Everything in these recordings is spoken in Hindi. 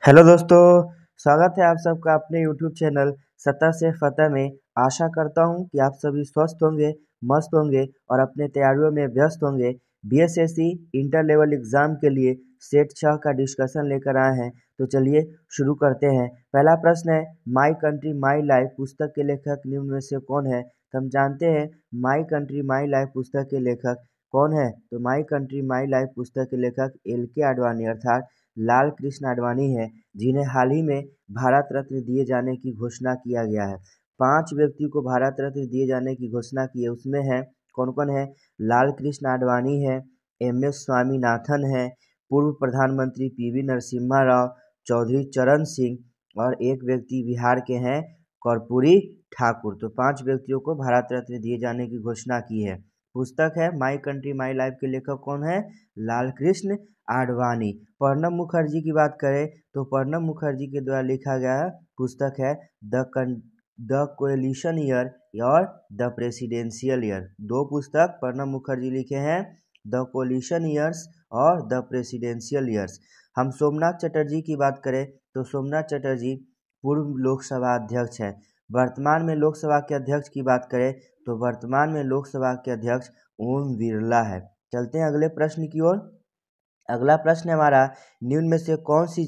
हेलो दोस्तों, स्वागत है आप सबका अपने यूट्यूब चैनल सत्ता से फतह में। आशा करता हूं कि आप सभी स्वस्थ होंगे, मस्त होंगे और अपने तैयारियों में व्यस्त होंगे। बीएसएससी इंटर लेवल एग्जाम के लिए सेट 6 का डिस्कशन लेकर आए हैं, तो चलिए शुरू करते हैं। पहला प्रश्न है, माई कंट्री माई लाइफ पुस्तक के लेखक निम्न में से कौन है? तो हम जानते हैं माई कंट्री माई लाइफ पुस्तक के लेखक कौन है। तो माई कंट्री माई लाइफ पुस्तक के लेखक LK आडवाणी अर्थात लाल कृष्ण आडवाणी है, जिन्हें हाल ही में भारत रत्न दिए जाने की घोषणा किया गया है। 5 व्यक्ति को भारत रत्न दिए जाने की घोषणा की है, उसमें है कौन कौन है? लाल कृष्ण आडवाणी है, MS स्वामीनाथन है, पूर्व प्रधानमंत्री PV नरसिम्हा राव, चौधरी चरण सिंह और एक व्यक्ति बिहार के हैं कर्पूरी ठाकुर। तो 5 व्यक्तियों को भारत रत्न दिए जाने की घोषणा की है। पुस्तक है माई कंट्री माई लाइफ के लेखक कौन है? लाल कृष्ण आडवाणी। प्रणब मुखर्जी की बात करें तो प्रणब मुखर्जी के द्वारा लिखा गया पुस्तक है द कोएलिशन ईयर और द प्रेसिडेंशियल ईयर। 2 पुस्तक प्रणब मुखर्जी लिखे हैं, द कोएलिशन ईयर्स और द प्रेसिडेंशियल ईयर्स। हम सोमनाथ चटर्जी की बात करें तो सोमनाथ चटर्जी पूर्व लोकसभा अध्यक्ष है। वर्तमान में लोकसभा के अध्यक्ष की बात करें तो वर्तमान में लोकसभा के अध्यक्ष ओम बिरला है। चलते हैं अगले प्रश्न की ओर। अगला प्रश्न है हमारा, निम्न में से कौन सी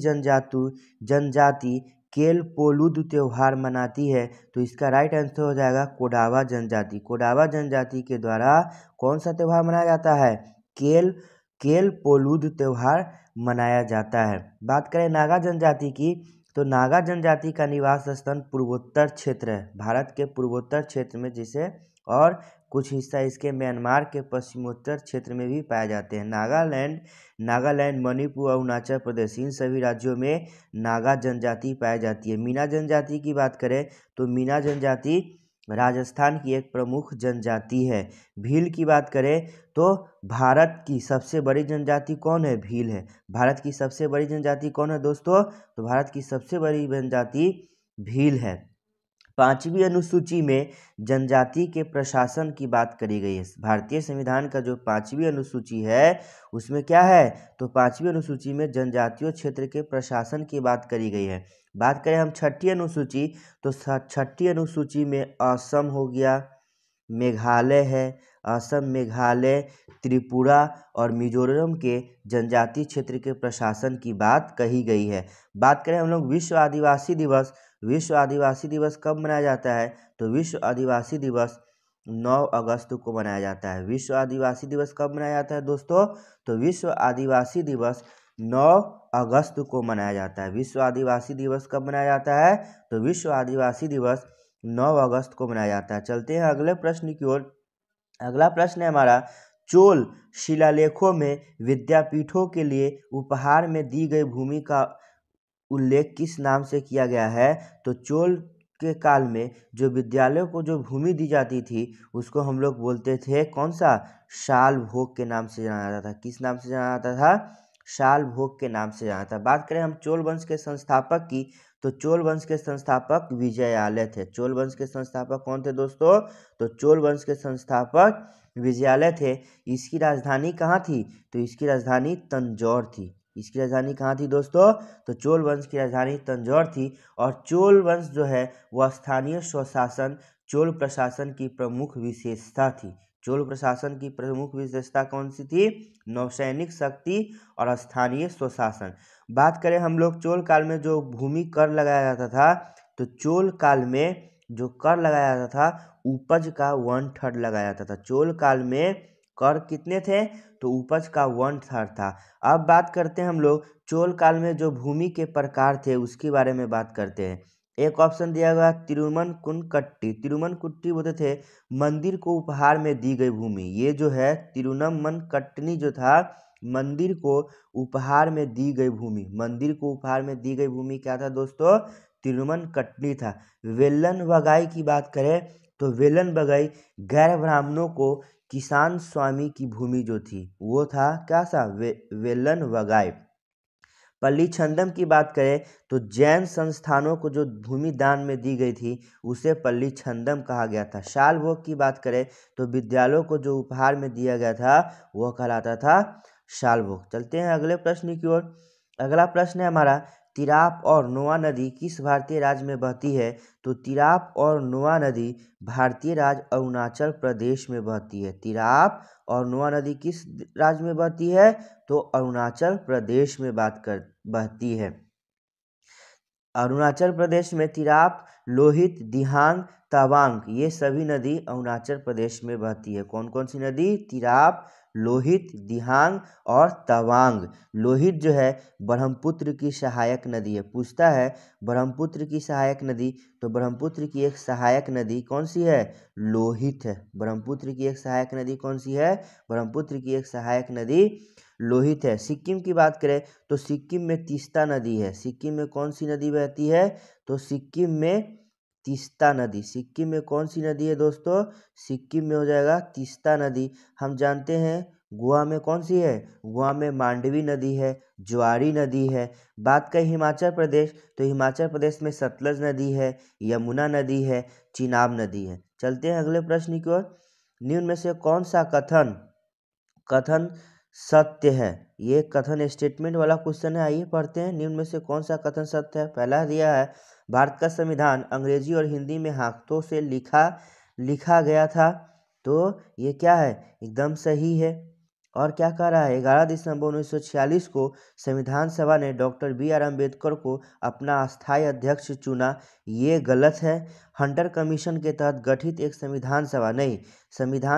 जनजाति केल पोलूद त्योहार मनाती है? तो इसका राइट आंसर हो जाएगा कोडावा जनजाति। कोडावा जनजाति के द्वारा कौन सा त्योहार मनाया जाता है? केल पोलूद त्योहार मनाया जाता है। बात करें नागा जनजाति की तो नागा जनजाति का निवास स्थान पूर्वोत्तर क्षेत्र है, भारत के पूर्वोत्तर क्षेत्र में, जिसे और कुछ हिस्सा इसके म्यांमार के पश्चिमोत्तर क्षेत्र में भी पाए जाते हैं। नागालैंड, मणिपुर और अरुणाचल प्रदेश, इन सभी राज्यों में नागा जनजाति पाई जाती है। मीना जनजाति की बात करें तो मीना जनजाति राजस्थान की एक प्रमुख जनजाति है। भील की बात करें तो भारत की सबसे बड़ी जनजाति कौन है? भील है। भारत की सबसे बड़ी जनजाति कौन है दोस्तों? तो भारत की सबसे बड़ी जनजाति भील है। 5वीं अनुसूची में जनजाति के प्रशासन की बात करी गई है। भारतीय संविधान का जो 5वीं अनुसूची है उसमें क्या है? तो 5वीं अनुसूची में जनजातीय क्षेत्र के प्रशासन की बात करी गई है। बात करें हम 6ठी अनुसूची तो 6ठी अनुसूची में असम हो गया, मेघालय है, असम, मेघालय, त्रिपुरा और मिजोरम के जनजातीय क्षेत्र के प्रशासन की बात कही गई है। बात करें हम लोग विश्व आदिवासी दिवस, विश्व आदिवासी दिवस कब मनाया जाता है? तो विश्व आदिवासी दिवस 9 अगस्त को मनाया जाता है। विश्व आदिवासी दिवस कब मनाया जाता है दोस्तों? तो विश्व आदिवासी दिवस 9 अगस्त को मनाया जाता है। विश्व आदिवासी दिवस कब मनाया जाता है? तो विश्व आदिवासी दिवस 9 अगस्त को मनाया जाता है। चलते हैं अगले प्रश्न की ओर। अगला प्रश्न है हमारा, चोल शिलालेखों में विद्यापीठों के लिए उपहार में दी गई भूमि का उल्लेख किस नाम से किया गया है? तो चोल के काल में जो विद्यालयों को जो भूमि दी जाती थी उसको हम लोग बोलते थे कौन सा? शाल भोग के नाम से जाना जाता था। किस नाम से जाना जाता था? शाल भोग के नाम से जाना था। बात करें हम चोल वंश के संस्थापक की तो चोल वंश के संस्थापक विजयालय थे। चोल वंश के संस्थापक कौन थे दोस्तों? तो चोल वंश के संस्थापक विजयालय थे। इसकी राजधानी कहाँ थी? तो इसकी राजधानी तंजौर थी। इसकी राजधानी कहाँ थी दोस्तों? तो चोल वंश की राजधानी तंजौर थी। और चोल वंश जो है वह स्थानीय स्वशासन चोल प्रशासन की प्रमुख विशेषता थी। चोल प्रशासन की प्रमुख विशेषता कौन सी थी? नौसैनिक शक्ति और स्थानीय स्वशासन। बात करें हम लोग चोल काल में जो भूमि कर लगाया जाता था, तो चोल काल में जो कर लगाया जाता था उपज का 1/3 लगाया जाता था। चोल काल में कर कितने थे? तो उपज का 1/3 था। अब बात करते हैं हम लोग चोल काल में जो भूमि के प्रकार थे उसके बारे में बात करते हैं। एक ऑप्शन दिया गया तिरुमन कुट्टी बोलते थे मंदिर को उपहार में दी गई भूमि। ये जो है तिरुनमन कट्टनी जो था मंदिर को उपहार में दी गई भूमि। मंदिर को उपहार में दी गई भूमि क्या था दोस्तों? तिरुमन कट्टनी था। वेलन बगाई की बात करें तो वेलन बगाई गैर ब्राह्मणों को किसान स्वामी की भूमि जो थी वो था क्या सा? वेलन बगाई। पल्ली छंदम की बात करें तो जैन संस्थानों को जो भूमि दान में दी गई थी उसे पल्ली छंदम कहा गया था। शाल भोग की बात करें तो विद्यालयों को जो उपहार में दिया गया था वह कहलाता था शाल भोग। चलते हैं अगले प्रश्न की ओर। अगला प्रश्न है हमारा, तिराप और नोआ नदी किस भारतीय राज्य में बहती है? तो तिराप और नोआ नदी भारतीय राज्य अरुणाचल प्रदेश में बहती है। तिराप और नोआ नदी किस राज्य में बहती है? तो अरुणाचल प्रदेश में बहती है। अरुणाचल प्रदेश में तिराप, लोहित, दिहांग, तवांग ये सभी नदी अरुणाचल प्रदेश में बहती है। कौन कौन सी नदी? तिराप, लोहित, दिहांग और तवांग। लोहित जो है ब्रह्मपुत्र की सहायक नदी है। पूछता है ब्रह्मपुत्र की सहायक नदी, तो ब्रह्मपुत्र की एक सहायक नदी कौन सी है? लोहित है। ब्रह्मपुत्र की एक सहायक नदी कौन सी है? ब्रह्मपुत्र की एक सहायक नदी लोहित है। सिक्किम की बात करें तो सिक्किम में तीस्ता नदी है। सिक्किम में कौन सी नदी बहती है? तो सिक्किम में तीस्ता नदी। सिक्किम में कौन सी नदी है दोस्तों? सिक्किम में हो जाएगा तीस्ता नदी। हम जानते हैं गोवा में कौन सी है? गोवा में मांडवी नदी है, ज्वारी नदी है। बात करें हिमाचल प्रदेश, तो हिमाचल प्रदेश में सतलज नदी है, यमुना नदी है, चिनाब नदी है। चलते हैं अगले प्रश्न की ओर। निम्न में से कौन सा कथन सत्य है? ये कथन स्टेटमेंट वाला क्वेश्चन है। आइए पढ़ते हैं, निम्न में से कौन सा कथन सत्य है। पहला दिया है भारत का संविधान अंग्रेजी और हिंदी में हाथों से लिखा गया था। तो ये क्या है? एकदम सही है। और क्या कह रहा है? 11 दिसंबर 1946 को संविधान सभा ने डॉक्टर बी आर अम्बेडकर को अपना अस्थायी अध्यक्ष चुना। ये गलत है। हंटर कमीशन के तहत गठित एक संविधान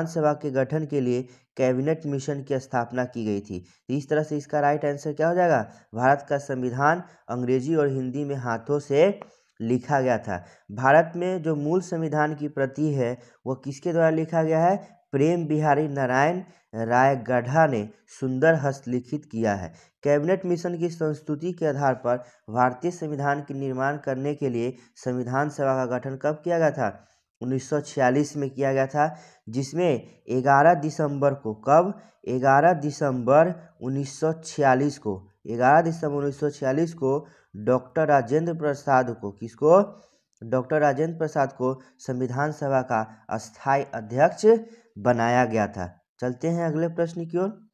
सभा के गठन के लिए कैबिनेट मिशन की स्थापना की गई थी। इस तरह से इसका राइट आंसर क्या हो जाएगा? भारत का संविधान अंग्रेजी और हिंदी में हाथों से लिखा गया था। भारत में जो मूल संविधान की प्रति है वह किसके द्वारा लिखा गया है? प्रेम बिहारी नारायण रायगढ़ा ने सुंदर हस्तलिखित किया है। कैबिनेट मिशन की संस्तुति के आधार पर भारतीय संविधान के निर्माण करने के लिए संविधान सभा का गठन कब किया गया था? 1946 में किया गया था, जिसमें 11 दिसंबर को, कब? 11 दिसंबर 1946 को, 11 दिसंबर 1946 को डॉक्टर राजेंद्र प्रसाद को, किसको? डॉक्टर राजेंद्र प्रसाद को संविधान सभा का अस्थायी अध्यक्ष बनाया गया था। चलते हैं अगले प्रश्न की ओर।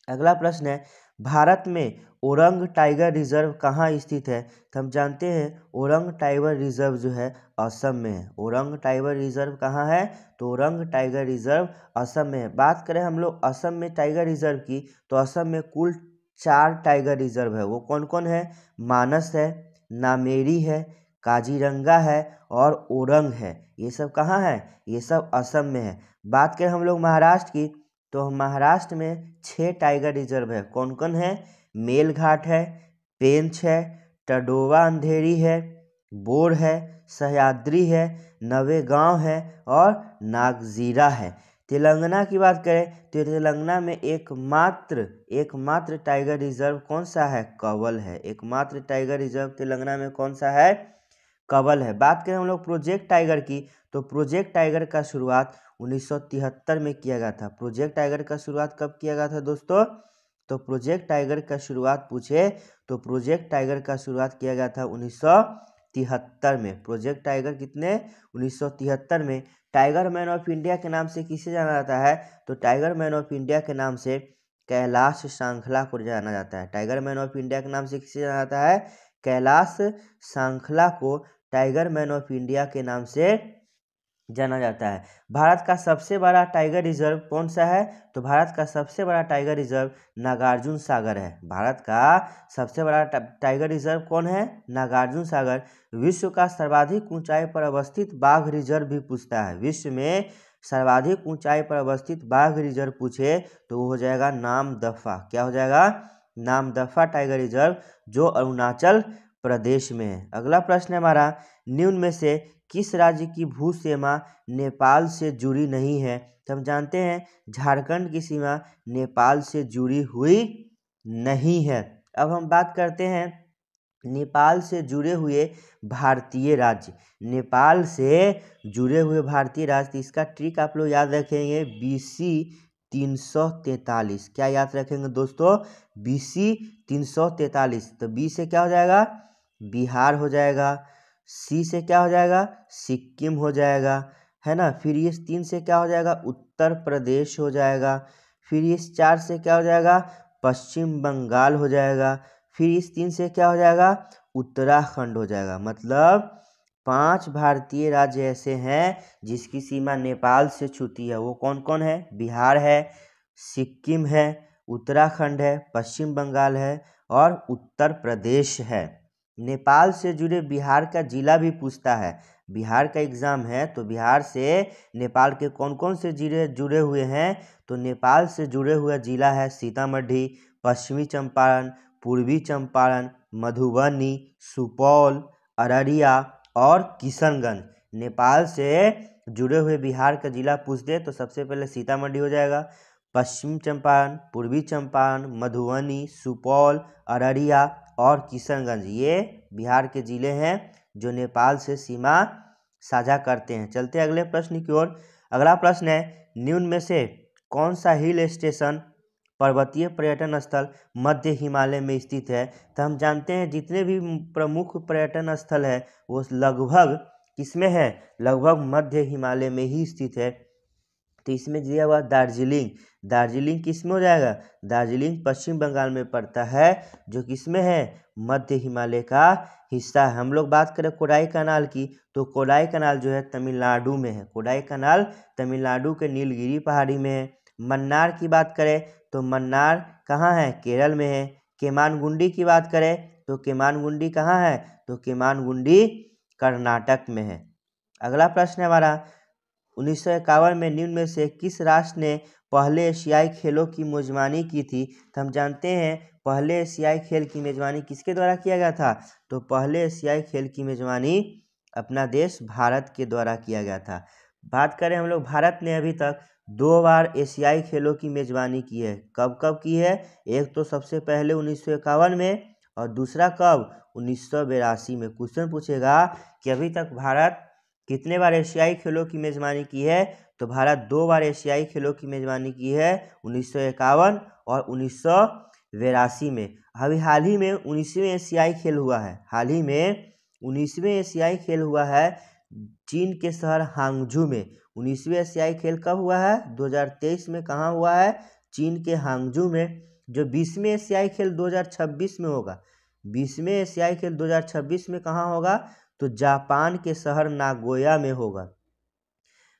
अगला प्रश्न है भारत में ओरंग टाइगर रिजर्व कहाँ स्थित है? तो हम जानते हैं ओरंग टाइगर रिजर्व जो है असम में है। ओरंग टाइगर रिजर्व कहाँ है? तो ओरंग टाइगर रिजर्व असम में है। बात करें हम लोग असम में टाइगर रिजर्व की, तो असम में कुल 4 टाइगर रिजर्व है। वो कौन कौन है? मानस है, नामेरी है, काजीरंगा है और ओरंग है। ये सब कहाँ है? ये सब असम में है। बात करें हम लोग महाराष्ट्र की, तो महाराष्ट्र में 6 टाइगर रिजर्व है। कौन कौन है? मेलघाट है, पेंच है, टडोवा अंधेरी है, बोर है, सह्याद्री है, नवेगांव है और नागजीरा है। तेलंगाना की बात करें तो तेलंगाना में एकमात्र टाइगर रिजर्व कौन सा है? कंवल है। एकमात्र टाइगर रिजर्व तेलंगाना में कौन सा है? कंवल है। बात करें हम लोग प्रोजेक्ट टाइगर की, तो प्रोजेक्ट टाइगर का शुरुआत 1973 में किया गया था। प्रोजेक्ट टाइगर का शुरुआत कब किया गया था दोस्तों? तो प्रोजेक्ट टाइगर का शुरुआत पूछे तो प्रोजेक्ट टाइगर का शुरुआत किया गया था 1973 में। प्रोजेक्ट टाइगर कितने? 1973 में। टाइगर मैन ऑफ इंडिया के नाम से किसे जाना जाता है? तो टाइगर मैन ऑफ इंडिया के नाम से कैलाश सांखला को जाना जाता है। टाइगर मैन ऑफ इंडिया के नाम से किसे जाना जाता है? कैलाश सांखला को टाइगर मैन ऑफ इंडिया के नाम से जाना जाता है। भारत का सबसे बड़ा टाइगर रिजर्व कौन सा है? तो भारत का सबसे बड़ा टाइगर रिजर्व नागार्जुन सागर है। भारत का सबसे बड़ा टाइगर रिजर्व कौन है? नागार्जुन सागर। विश्व का सर्वाधिक ऊंचाई पर अवस्थित बाघ रिजर्व भी पूछता है। विश्व में सर्वाधिक ऊंचाई पर अवस्थित बाघ रिजर्व पूछे तो वो हो जाएगा नामदफा। क्या हो जाएगा? नामदफा टाइगर रिजर्व, जो अरुणाचल प्रदेश में है। अगला प्रश्न है हमारा, निम्न में से किस राज्य की भू सीमा नेपाल से जुड़ी नहीं है? तो हम जानते हैं झारखंड की सीमा नेपाल से जुड़ी हुई नहीं है। अब हम बात करते हैं नेपाल से जुड़े हुए भारतीय राज्य। नेपाल से जुड़े हुए भारतीय राज्य, तो इसका ट्रिक आप लोग याद रखेंगे, BC 343। क्या याद रखेंगे दोस्तों? BC 343। तो बी से क्या हो जाएगा? बिहार हो जाएगा। सी से क्या हो जाएगा? सिक्किम हो जाएगा, है ना। फिर ये 3 से क्या हो जाएगा? उत्तर प्रदेश हो जाएगा। फिर इस 4 से क्या हो जाएगा? पश्चिम बंगाल हो जाएगा। फिर इस 3 से क्या हो जाएगा, उत्तराखंड हो जाएगा। मतलब 5 भारतीय राज्य ऐसे हैं जिसकी सीमा नेपाल से छूती है। वो कौन कौन है, बिहार है, सिक्किम है, उत्तराखंड है, पश्चिम बंगाल है और उत्तर प्रदेश है। नेपाल से जुड़े बिहार का जिला भी पूछता है। बिहार का एग्जाम है तो बिहार से नेपाल के कौन कौन से जिले जुड़े हुए हैं, तो नेपाल से जुड़े हुए जिला है सीतामढ़ी, पश्चिमी चंपारण, पूर्वी चंपारण, मधुबनी, सुपौल, अररिया और किशनगंज। नेपाल से जुड़े हुए बिहार का जिला पूछ दे तो सबसे पहले सीतामढ़ी हो जाएगा, पश्चिम चंपारण, पूर्वी चंपारण, मधुबनी, सुपौल, अररिया और किशनगंज, ये बिहार के जिले हैं जो नेपाल से सीमा साझा करते हैं। चलते हैं अगले प्रश्न की ओर। अगला प्रश्न है, निम्न में से कौन सा हिल स्टेशन पर्वतीय पर्यटन स्थल मध्य हिमालय में स्थित है। तो हम जानते हैं जितने भी प्रमुख पर्यटन स्थल है वो लगभग किसमें है, लगभग मध्य हिमालय में ही स्थित है। तो इसमें दिया हुआ दार्जिलिंग, दार्जिलिंग किस में हो जाएगा, दार्जिलिंग पश्चिम बंगाल में पड़ता है जो किसमें है, मध्य हिमालय का हिस्सा है। हम लोग बात करें कोडाई कनाल की, तो कोडाई कनाल जो है तमिलनाडु में है। कोडाई कनाल तमिलनाडु के नीलगिरी पहाड़ी में है। मन्नार की बात करें तो मन्नार कहाँ है, केरल में है। केमानगुंडी की बात करें तो केमानगुंडी कहाँ है, तो केमानगुंडी कर्नाटक में है। अगला प्रश्न है हमारा, 1951 में निम्न में से किस राष्ट्र ने पहले एशियाई खेलों की मेजबानी की थी। तो हम जानते हैं पहले एशियाई खेल की मेजबानी किसके द्वारा किया गया था, तो पहले एशियाई खेल की मेजबानी अपना देश भारत के द्वारा किया गया था। बात करें हम लोग, भारत ने अभी तक 2 बार एशियाई खेलों की मेजबानी की है। कब कब की है, एक तो सबसे पहले 1951 में और दूसरा कब, 1982 में। क्वेश्चन पूछेगा कि अभी तक भारत कितने बार एशियाई खेलों की मेजबानी की है, तो भारत 2 बार एशियाई खेलों की मेजबानी की है, 1951 और 1982 में। अभी हाल ही में 19वें एशियाई खेल हुआ है, हाल ही में 19वें एशियाई खेल हुआ है चीन के शहर हांगझू में। 19वें एशियाई खेल कब हुआ है, 2023 में। कहाँ हुआ है, चीन के हांगझू में। जो 20वें एशियाई खेल 2026 में होगा, 20वें एशियाई खेल 2026 में कहाँ होगा, तो जापान के शहर नागोया में होगा।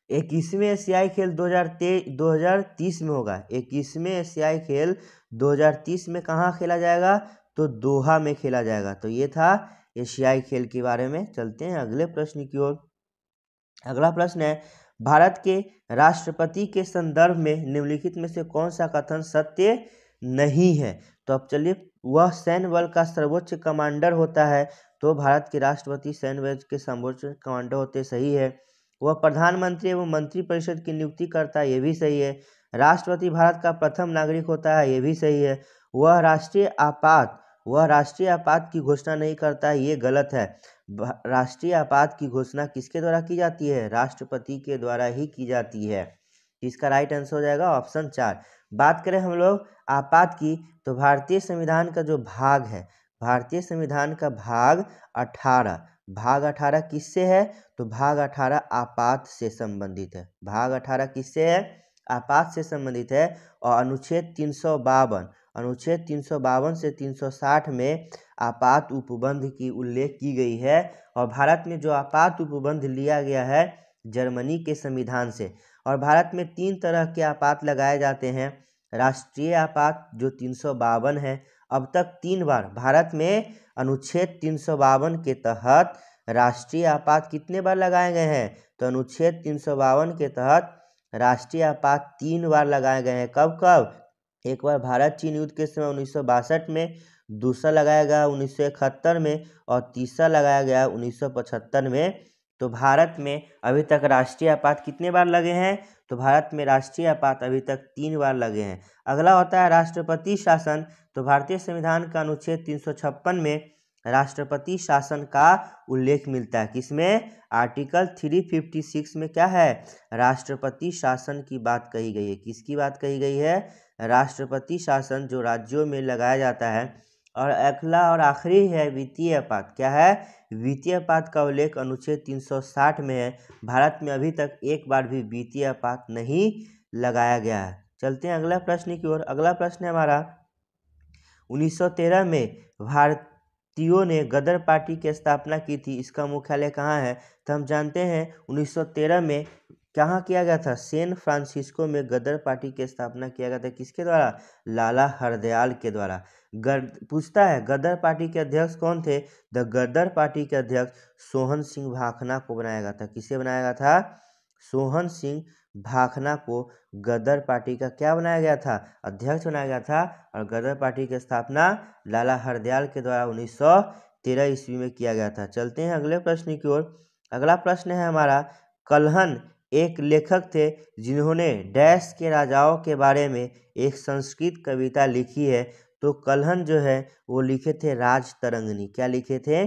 21वें एशियाई खेल 2030 में होगा। 21वें एशियाई खेल 2030 में कहाँ खेला जाएगा, तो दोहा में खेला जाएगा। तो ये था एशियाई खेल के बारे में। चलते हैं अगले प्रश्न की ओर। अगला प्रश्न है, भारत के राष्ट्रपति के संदर्भ में निम्नलिखित में से कौन सा कथन सत्य नहीं है। तो अब चलिए, वह सैन्य बल का सर्वोच्च कमांडर होता है। तो भारत के राष्ट्रपति सैन्य बल के सर्वोच्च कमांडर होते, सही है। वह प्रधानमंत्री एवं मंत्रिपरिषद की नियुक्ति करता है, ये भी सही है। राष्ट्रपति भारत का प्रथम नागरिक होता है, ये भी सही है। वह राष्ट्रीय आपात की घोषणा नहीं करता है, ये गलत है। राष्ट्रीय आपात की घोषणा किसके द्वारा की जाती है, राष्ट्रपति के द्वारा ही की जाती है। इसका राइट आंसर हो जाएगा ऑप्शन 4। बात करें हम लोग आपात की, तो भारतीय संविधान का जो भाग है, भारतीय संविधान का भाग 18 किससे है, तो भाग 18 आपात से संबंधित है। भाग 18 किससे है, आपात से संबंधित है। और अनुच्छेद 352 से 360 में आपात उपबंध की उल्लेख की गई है। और भारत में जो आपात उपबंध लिया गया है जर्मनी के संविधान से। और भारत में 3 तरह के आपात लगाए जाते हैं। राष्ट्रीय आपात जो 352 है, अब तक 3 बार भारत में अनुच्छेद 352 के तहत राष्ट्रीय आपात कितने बार लगाए गए हैं, तो अनुच्छेद 352 के तहत राष्ट्रीय आपात 3 बार लगाए गए हैं। कब कब, एक बार भारत चीन युद्ध के समय 1962 में, दूसरा लगाया गया 1971 में और तीसरा लगाया गया 1975 में। तो भारत में अभी तक राष्ट्रीय आपात कितने बार लगे हैं, तो भारत में राष्ट्रीय आपात अभी तक 3 बार लगे हैं। अगला होता है राष्ट्रपति शासन। तो भारतीय संविधान का अनुच्छेद 356 में राष्ट्रपति शासन का उल्लेख मिलता है। किसमें, आर्टिकल 356 में क्या है, राष्ट्रपति शासन की बात कही गई है। किसकी बात कही गई है, राष्ट्रपति शासन जो राज्यों में लगाया जाता है। और अगला और आखिरी है वित्तीय आपात। क्या है, वित्तीय आपात का उल्लेख अनुच्छेद 360 में है। भारत में अभी तक एक बार भी वित्तीय आपात नहीं लगाया गया है। चलते हैं अगला प्रश्न की ओर। अगला प्रश्न है हमारा, 1913 में भारतीयों ने गदर पार्टी की स्थापना की थी, इसका मुख्यालय कहाँ है? तो हम जानते हैं 1913 में कहाँ किया गया था? सैन फ्रांसिस्को में गदर पार्टी की स्थापना किया गया था। किसके द्वारा? लाला हरदयाल के द्वारा। पूछता है गदर पार्टी के अध्यक्ष कौन थे? द गदर पार्टी के अध्यक्ष सोहन सिंह भाखना को बनाया गया था। किसे बनाया गया था? सोहन सिंह भाखना को गदर पार्टी का क्या बनाया गया था? अध्यक्ष बनाया गया था। और गदर पार्टी की स्थापना लाला हरदयाल के द्वारा 1913 ईस्वी में किया गया था। चलते हैं अगले प्रश्न की ओर। अगला प्रश्न है हमारा, कल्हण एक लेखक थे जिन्होंने डैश के राजाओं के बारे में एक संस्कृत कविता लिखी है। तो कल्हण जो है वो लिखे थे राज तरंगिणी। क्या लिखे थे?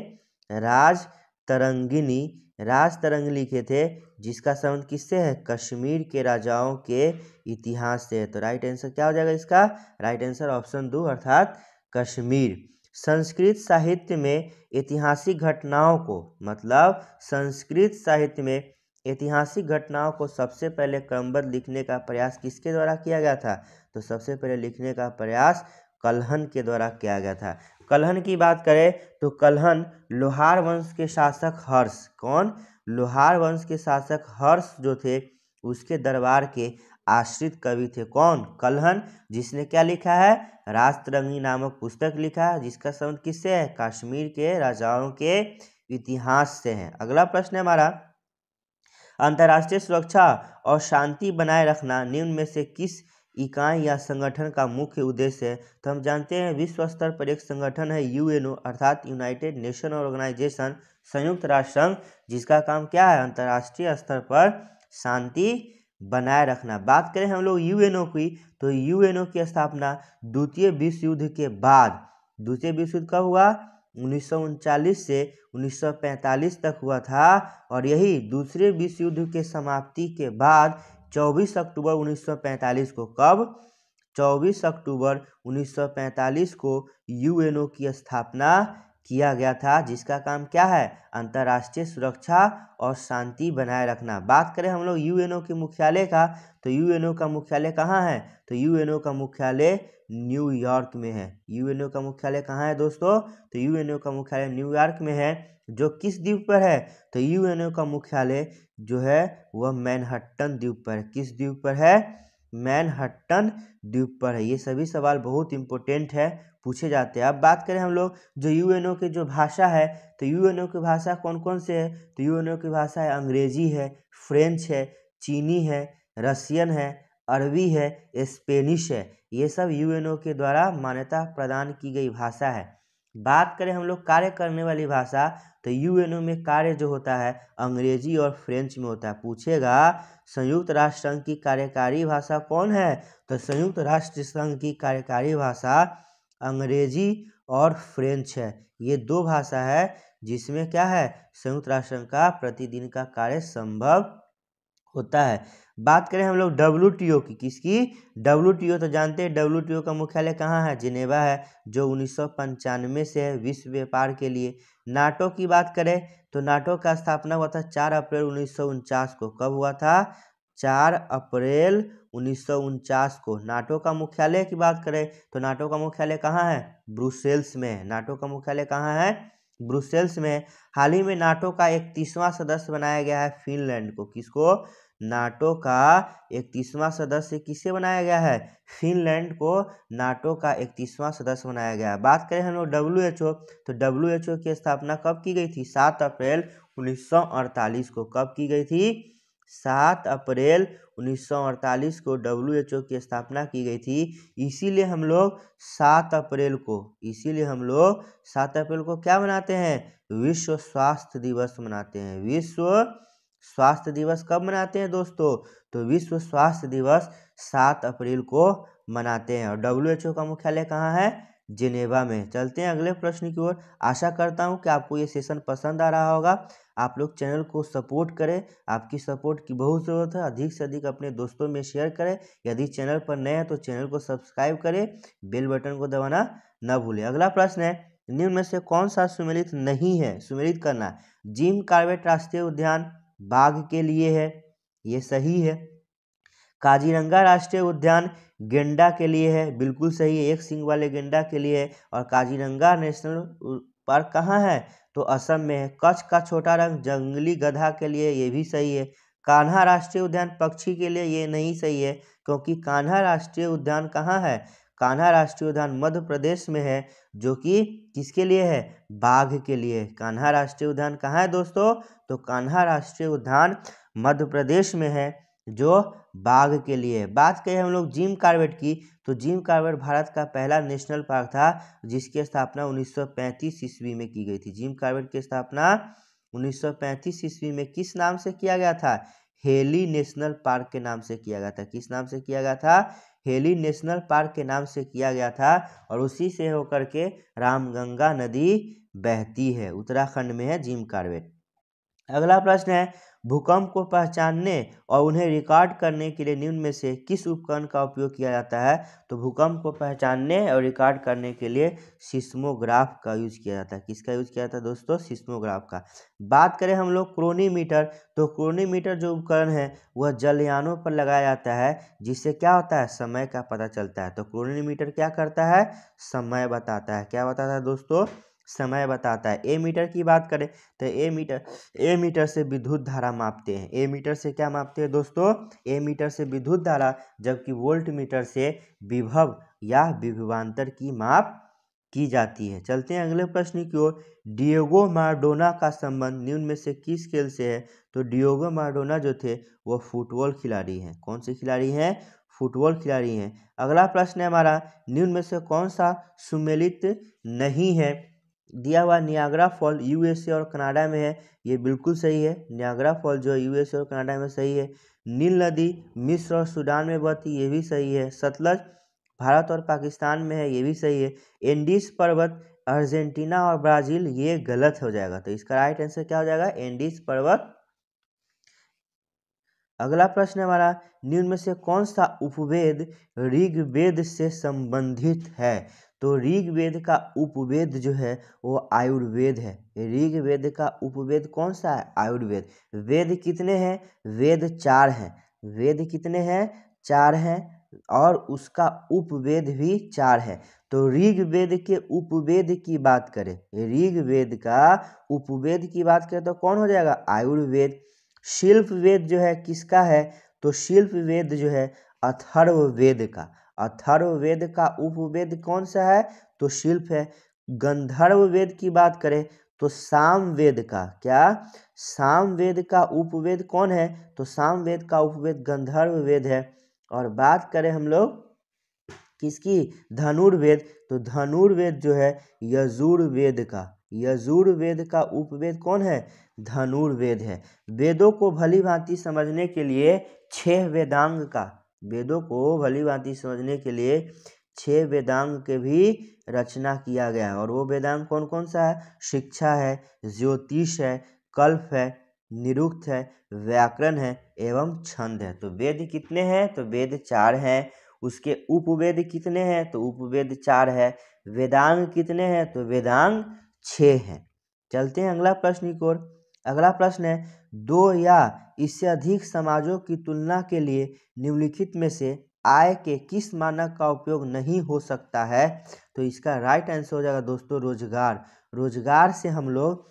राज तरंगिणी। राज तरंगिणी लिखे थे, जिसका संबंध किससे है? कश्मीर के राजाओं के इतिहास से है। तो राइट आंसर क्या हो जाएगा इसका? राइट आंसर ऑप्शन 2 अर्थात कश्मीर। संस्कृत साहित्य में ऐतिहासिक घटनाओं को, मतलब संस्कृत साहित्य में ऐतिहासिक घटनाओं को सबसे पहले क्रमबद्ध लिखने का प्रयास किसके द्वारा किया गया था? तो सबसे पहले लिखने का प्रयास कल्हण के द्वारा किया गया था। कल्हण की बात करें तो कल्हण लोहार वंश के शासक हर्ष, कौन? लोहार वंश के शासक हर्ष जो थे उसके दरबार के आश्रित कवि थे। कौन? कल्हण, जिसने क्या लिखा है? राजतरंगिणी नामक पुस्तक लिखा है, जिसका संबंध किससे है? कश्मीर के राजाओं के इतिहास से है। अगला प्रश्न है हमारा, अंतर्राष्ट्रीय सुरक्षा और शांति बनाए रखना निम्न में से किस इकाई या संगठन का मुख्य उद्देश्य है? तो हम जानते हैं विश्व स्तर पर एक संगठन है यूएनओ अर्थात यूनाइटेड नेशन ऑर्गेनाइजेशन, संयुक्त राष्ट्र संघ, जिसका काम क्या है? अंतर्राष्ट्रीय स्तर पर शांति बनाए रखना। बात करें हम लोग यूएनओ की, तो यूएनओ की स्थापना द्वितीय विश्व युद्ध के बाद, द्वितीय विश्व युद्ध कब हुआ? 1939 से 1945 तक हुआ था। और यही दूसरे विश्व युद्ध के समाप्ति के बाद 24 अक्टूबर 1945 को, कब? 24 अक्टूबर 1945 को यूएनओ की स्थापना किया गया था, जिसका काम क्या है? अंतर्राष्ट्रीय सुरक्षा और शांति बनाए रखना। बात करें हम लोग यूएनओ के मुख्यालय का, तो यूएनओ का मुख्यालय कहाँ है? तो यूएनओ का मुख्यालय न्यूयॉर्क में है। यूएनओ का मुख्यालय कहाँ है दोस्तों? तो यूएनओ का मुख्यालय न्यूयॉर्क में है, जो किस द्वीप पर है? तो यूएनओ का मुख्यालय जो है वह मैनहट्टन द्वीप पर है। किस द्वीप पर है? मैनहट्टन द्वीप पर है। ये सभी सवाल बहुत इंपॉर्टेंट है, पूछे जाते हैं। अब बात करें हम लोग जो यूएनओ की जो भाषा है, तो यूएनओ की भाषा कौन कौन से है? तो यूएनओ की भाषा है अंग्रेजी है, फ्रेंच है, चीनी है, रशियन है, अरबी है, स्पेनिश है। ये सब यूएनओ के द्वारा मान्यता प्रदान की गई भाषा है। बात करें हम लोग कार्य करने वाली भाषा, तो यूएनओ में कार्य जो होता है अंग्रेजी और फ्रेंच में होता है। पूछेगा संयुक्त राष्ट्र संघ की कार्यकारी भाषा कौन है? तो संयुक्त राष्ट्र संघ की कार्यकारी भाषा अंग्रेजी और फ्रेंच है। ये दो भाषा है जिसमें क्या है? संयुक्त राष्ट्र संघ का प्रतिदिन का कार्य संभव होता है। बात करें हम लोग डब्ल्यूटीओ की, किसकी? डब्ल्यूटीओ तो जानते हैं डब्ल्यूटीओ का मुख्यालय कहाँ है? जिनेवा है, जो 1995 से है विश्व व्यापार के लिए। नाटो की बात करें तो नाटो का स्थापना हुआ था 4 अप्रैल 1949 को। कब हुआ था? 4 अप्रैल 1949 को। नाटो का मुख्यालय की बात करें तो नाटो का मुख्यालय कहाँ है? ब्रुसेल्स में है। नाटो का मुख्यालय कहाँ है? ब्रुसेल्स में। हाल ही में नाटो का 31वां सदस्य बनाया गया है फिनलैंड को। किसको? नाटो का 31वां सदस्य किसे बनाया गया है? फिनलैंड को नाटो का 31वां सदस्य बनाया गया है। बात करें हम लोग डब्ल्यूएचओ, तो डब्ल्यूएचओ की स्थापना कब की गई थी? 7 अप्रैल 1948 को। कब की गई थी? 7 अप्रैल 1948 को डब्ल्यूएचओ की स्थापना की गई थी। इसीलिए हम लोग 7 अप्रैल को क्या मनाते हैं? विश्व स्वास्थ्य दिवस मनाते हैं। विश्व स्वास्थ्य दिवस कब मनाते हैं दोस्तों? तो विश्व स्वास्थ्य दिवस 7 अप्रैल को मनाते हैं। और डब्ल्यूएचओ का मुख्यालय कहाँ है? जिनेवा में। चलते हैं अगले प्रश्न की ओर। आशा करता हूँ कि आपको ये सेशन पसंद आ रहा होगा। आप लोग चैनल को सपोर्ट करें, आपकी सपोर्ट की बहुत ज़रूरत है। अधिक से अधिक अपने दोस्तों में शेयर करें। यदि चैनल पर नए हैं तो चैनल को सब्सक्राइब करें, बेल बटन को दबाना न भूलें। अगला प्रश्न है, निम्न में से कौन सा सुमेलित नहीं है? सुमेलित करना। जिम कॉर्बेट राष्ट्रीय उद्यान बाघ के लिए है, ये सही है। काजीरंगा राष्ट्रीय उद्यान गेंडा के लिए है, बिल्कुल सही है, एक सींग वाले गेंडा के लिए है। और काजीरंगा नेशनल पार्क कहाँ है, तो असम में है। कच्छ का छोटा रंग जंगली गधा के लिए, ये भी सही है। कान्हा राष्ट्रीय उद्यान पक्षी के लिए, ये नहीं सही है, क्योंकि कान्हा राष्ट्रीय उद्यान कहाँ है, कान्हा राष्ट्रीय उद्यान मध्य प्रदेश में है, जो कि किसके लिए है, बाघ के लिए। कान्हा राष्ट्रीय उद्यान कहाँ है दोस्तों, तो कान्हा राष्ट्रीय उद्यान मध्य प्रदेश में है, जो बाघ के लिए। बात करें हम लोग जिम कॉर्बेट की, तो जिम कॉर्बेट भारत का पहला नेशनल पार्क था, जिसकी स्थापना 1935 ईस्वी में की गई थी। जिम कॉर्बेट की स्थापना 1935 ईस्वी में किस नाम से किया गया था, हेली नेशनल पार्क के नाम से किया गया था। किस नाम से किया गया था, हेली नेशनल पार्क के नाम से किया गया था। और उसी से होकर के रामगंगा नदी बहती है, उत्तराखंड में है जिम कॉर्बेट। अगला प्रश्न है, भूकंप को पहचानने और उन्हें रिकॉर्ड करने के लिए निम्न में से किस उपकरण का उपयोग किया जाता है, तो भूकंप को पहचानने और रिकॉर्ड करने के लिए सिस्मोग्राफ का यूज किया जाता है। किसका यूज किया जाता है दोस्तों, सिस्मोग्राफ का। बात करें हम लोग क्रोनीमीटर, तो क्रोनीमीटर जो उपकरण है वह जलयानों पर लगाया जाता है, जिससे क्या होता है, समय का पता चलता है। तो क्रोनीमीटर क्या करता है, समय बताता है। क्या बताता है दोस्तों, समय बताता है। ए मीटर की बात करें तो ए मीटर से विद्युत धारा मापते हैं। ए मीटर से क्या मापते हैं दोस्तों, ए मीटर से विद्युत धारा, जबकि वोल्ट मीटर से विभव या विभवांतर की माप की जाती है। चलते हैं अगले प्रश्न की ओर। डिएगो माराडोना का संबंध निम्न में से किस खेल से है, तो डिएगो माराडोना जो थे वो फुटबॉल खिलाड़ी हैं। कौन से खिलाड़ी हैं, फुटबॉल खिलाड़ी हैं। अगला प्रश्न है हमारा, निम्न में से कौन सा सुमेलित नहीं है, दिया हुआ नियाग्रा फॉल यूएसए और कनाडा में है, ये बिल्कुल सही है। नियाग्रा फॉल जो है यूएसए और कनाडा में सही है। नील नदी मिस्र और सूडान में बहती, ये भी सही है। सतलज भारत और पाकिस्तान में है, ये भी सही है। एंडीज पर्वत अर्जेंटीना और ब्राजील, ये गलत हो जाएगा। तो इसका राइट आंसर क्या हो जाएगा, एंडीज पर्वत। अगला प्रश्न है हमारा, निम्न में से कौन सा उपवेद ऋग्वेद से संबंधित है, तो ऋग्वेद का उपवेद जो है वो आयुर्वेद है। ऋग्वेद का उपवेद कौन सा है, आयुर्वेद। वेद कितने हैं, वेद 4 हैं। वेद कितने हैं, 4 हैं, और उसका उपवेद भी 4 है। तो ऋग्वेद के उपवेद की बात करें, ऋग्वेद का उपवेद की बात करें तो कौन हो जाएगा, आयुर्वेद। शिल्प वेद जो है किसका है, तो शिल्प वेद जो है अथर्ववेद का। अथर्ववेद का उपवेद कौन सा है, तो शिल्प है। गंधर्व वेद की बात करें तो सामवेद का, क्या, सामवेद का उपवेद कौन है, तो सामवेद का उपवेद गंधर्व वेद है। और बात करें हम लोग किसकी, धनुर्वेद, तो धनुर्वेद जो है यजुर्वेद का। यजुर्वेद का उपवेद कौन है, धनुर्वेद है। वेदों को भली भांति समझने के लिए 6 वेदांग का, वेदों को भली भांति समझने के लिए 6 वेदांग के भी रचना किया गया है। और वो वेदांग कौन कौन सा है, शिक्षा है, ज्योतिष है, कल्प है, निरुक्त है, व्याकरण है एवं छंद है। तो वेद कितने हैं, तो वेद 4 हैं। उसके उपवेद कितने हैं, तो उपवेद 4 है। वेदांग कितने हैं, तो वेदांग 6 हैं। चलते हैं अगला प्रश्न की ओर। अगला प्रश्न है, 2 या इससे अधिक समाजों की तुलना के लिए निम्नलिखित में से आय के किस मानक का उपयोग नहीं हो सकता है, तो इसका राइट आंसर हो जाएगा दोस्तों रोजगार। रोजगार से हम लोग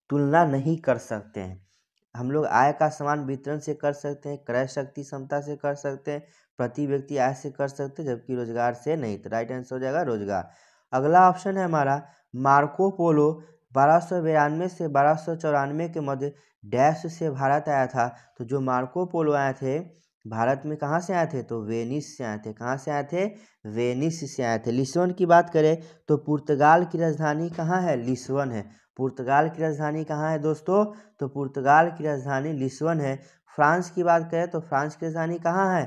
तुलना नहीं कर सकते हैं। हम लोग आय का समान वितरण से कर सकते हैं, क्रय शक्ति क्षमता से कर सकते हैं, प्रति व्यक्ति आय से कर सकते हैं, जबकि रोजगार से नहीं। तो राइट आंसर हो जाएगा रोजगार। अगला ऑप्शन है हमारा, मार्को पोलो 1292 से 1294 के मध्य डैश से भारत आया था। तो जो मार्को पोलो आए थे भारत में कहाँ से आए थे, तो वेनिस से आए थे। कहाँ से आए थे, वेनिस से आए थे। लिस्बन की बात करें तो पुर्तगाल की राजधानी कहाँ है, लिस्बन है। पुर्तगाल की राजधानी कहाँ है दोस्तों, तो पुर्तगाल की राजधानी लिस्बन है। फ्रांस की बात करें तो फ्रांस की राजधानी कहाँ है,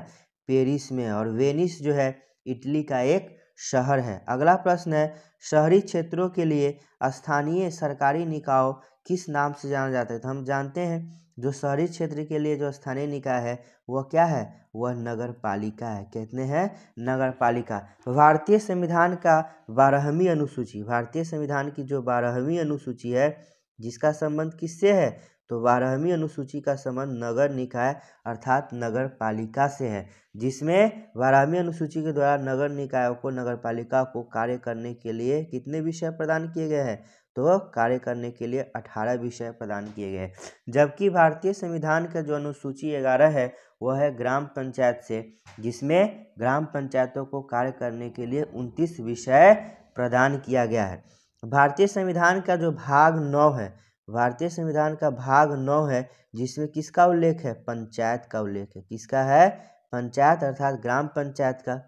पेरिस में। और वेनिस जो है इटली का एक शहर है। अगला प्रश्न है, शहरी क्षेत्रों के लिए स्थानीय सरकारी निकाय किस नाम से जाना जाता है, तो हम जानते हैं जो शहरी क्षेत्र के लिए जो स्थानीय निकाय है वह क्या है, वह नगर पालिका है। कितने हैं, नगर पालिका। भारतीय संविधान का 12वीं अनुसूची, भारतीय संविधान की जो 12वीं अनुसूची है जिसका संबंध किससे है, तो 12वीं अनुसूची का संबंध नगर निकाय अर्थात नगर पालिका से है, जिसमें 12वीं अनुसूची के द्वारा नगर निकायों को, नगर पालिका को कार्य करने के लिए कितने विषय प्रदान किए गए हैं, तो कार्य करने के लिए 18 विषय प्रदान किए गए। जबकि भारतीय संविधान का जो अनुसूची 11 है वह है ग्राम पंचायत से, जिसमें ग्राम पंचायतों को कार्य करने के लिए 29 विषय प्रदान किया गया है। भारतीय संविधान का जो भाग 9 है, भारतीय संविधान का भाग 9 है, जिसमें किसका उल्लेख है, पंचायत का उल्लेख है। किसका है, पंचायत अर्थात ग्राम पंचायत का।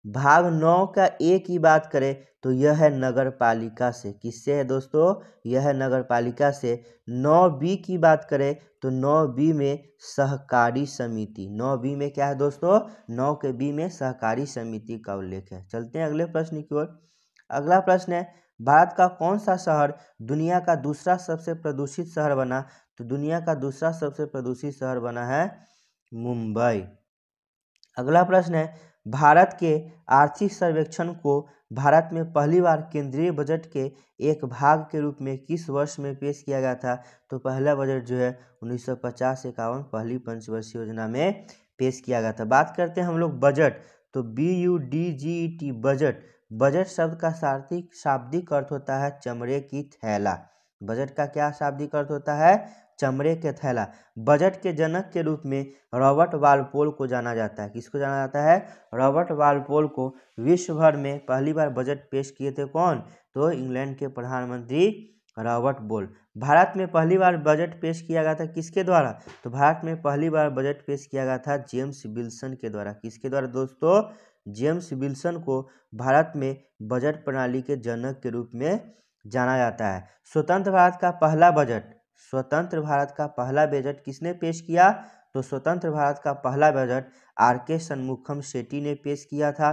भाग 9 का एक ही बात करें तो यह है नगर पालिका से। किससे है दोस्तों, यह है नगर पालिका से। 9B की बात करें तो 9B में सहकारी समिति, 9B में क्या है दोस्तों, 9 के B में सहकारी समिति का उल्लेख है। चलते हैं अगले प्रश्न की ओर। अगला प्रश्न है, भारत का कौन सा शहर दुनिया का दूसरा सबसे प्रदूषित शहर बना, तो दुनिया का दूसरा सबसे प्रदूषित शहर बना है मुंबई। अगला प्रश्न है, भारत के आर्थिक सर्वेक्षण को भारत में पहली बार केंद्रीय बजट के एक भाग के रूप में किस वर्ष में पेश किया गया था, तो पहला बजट जो है 1950-51 पहली पंचवर्षीय योजना में पेश किया गया था। बात करते हैं हम लोग बजट, तो BUDGET बजट, बजट शब्द का शाब्दिक अर्थ होता है चमड़े की थैला। बजट का क्या शाब्दिक अर्थ होता है, चमड़े के थैला। बजट के जनक के रूप में रॉबर्ट वालपोल को जाना जाता है। किसको जाना जाता है, रॉबर्ट वालपोल को। विश्व भर में पहली बार बजट पेश किए थे कौन, तो इंग्लैंड के प्रधानमंत्री रॉबर्ट बोल। भारत में पहली बार बजट पेश किया गया था किसके द्वारा, तो भारत में पहली बार बजट पेश किया गया था जेम्स विल्सन के द्वारा। किसके द्वारा दोस्तों, जेम्स विल्सन को भारत में बजट प्रणाली के जनक के रूप में जाना जाता है। स्वतंत्र भारत का पहला बजट, स्वतंत्र भारत का पहला बजट किसने पेश किया, तो स्वतंत्र भारत का पहला बजट RK शनमुखम शेट्टी ने पेश किया था।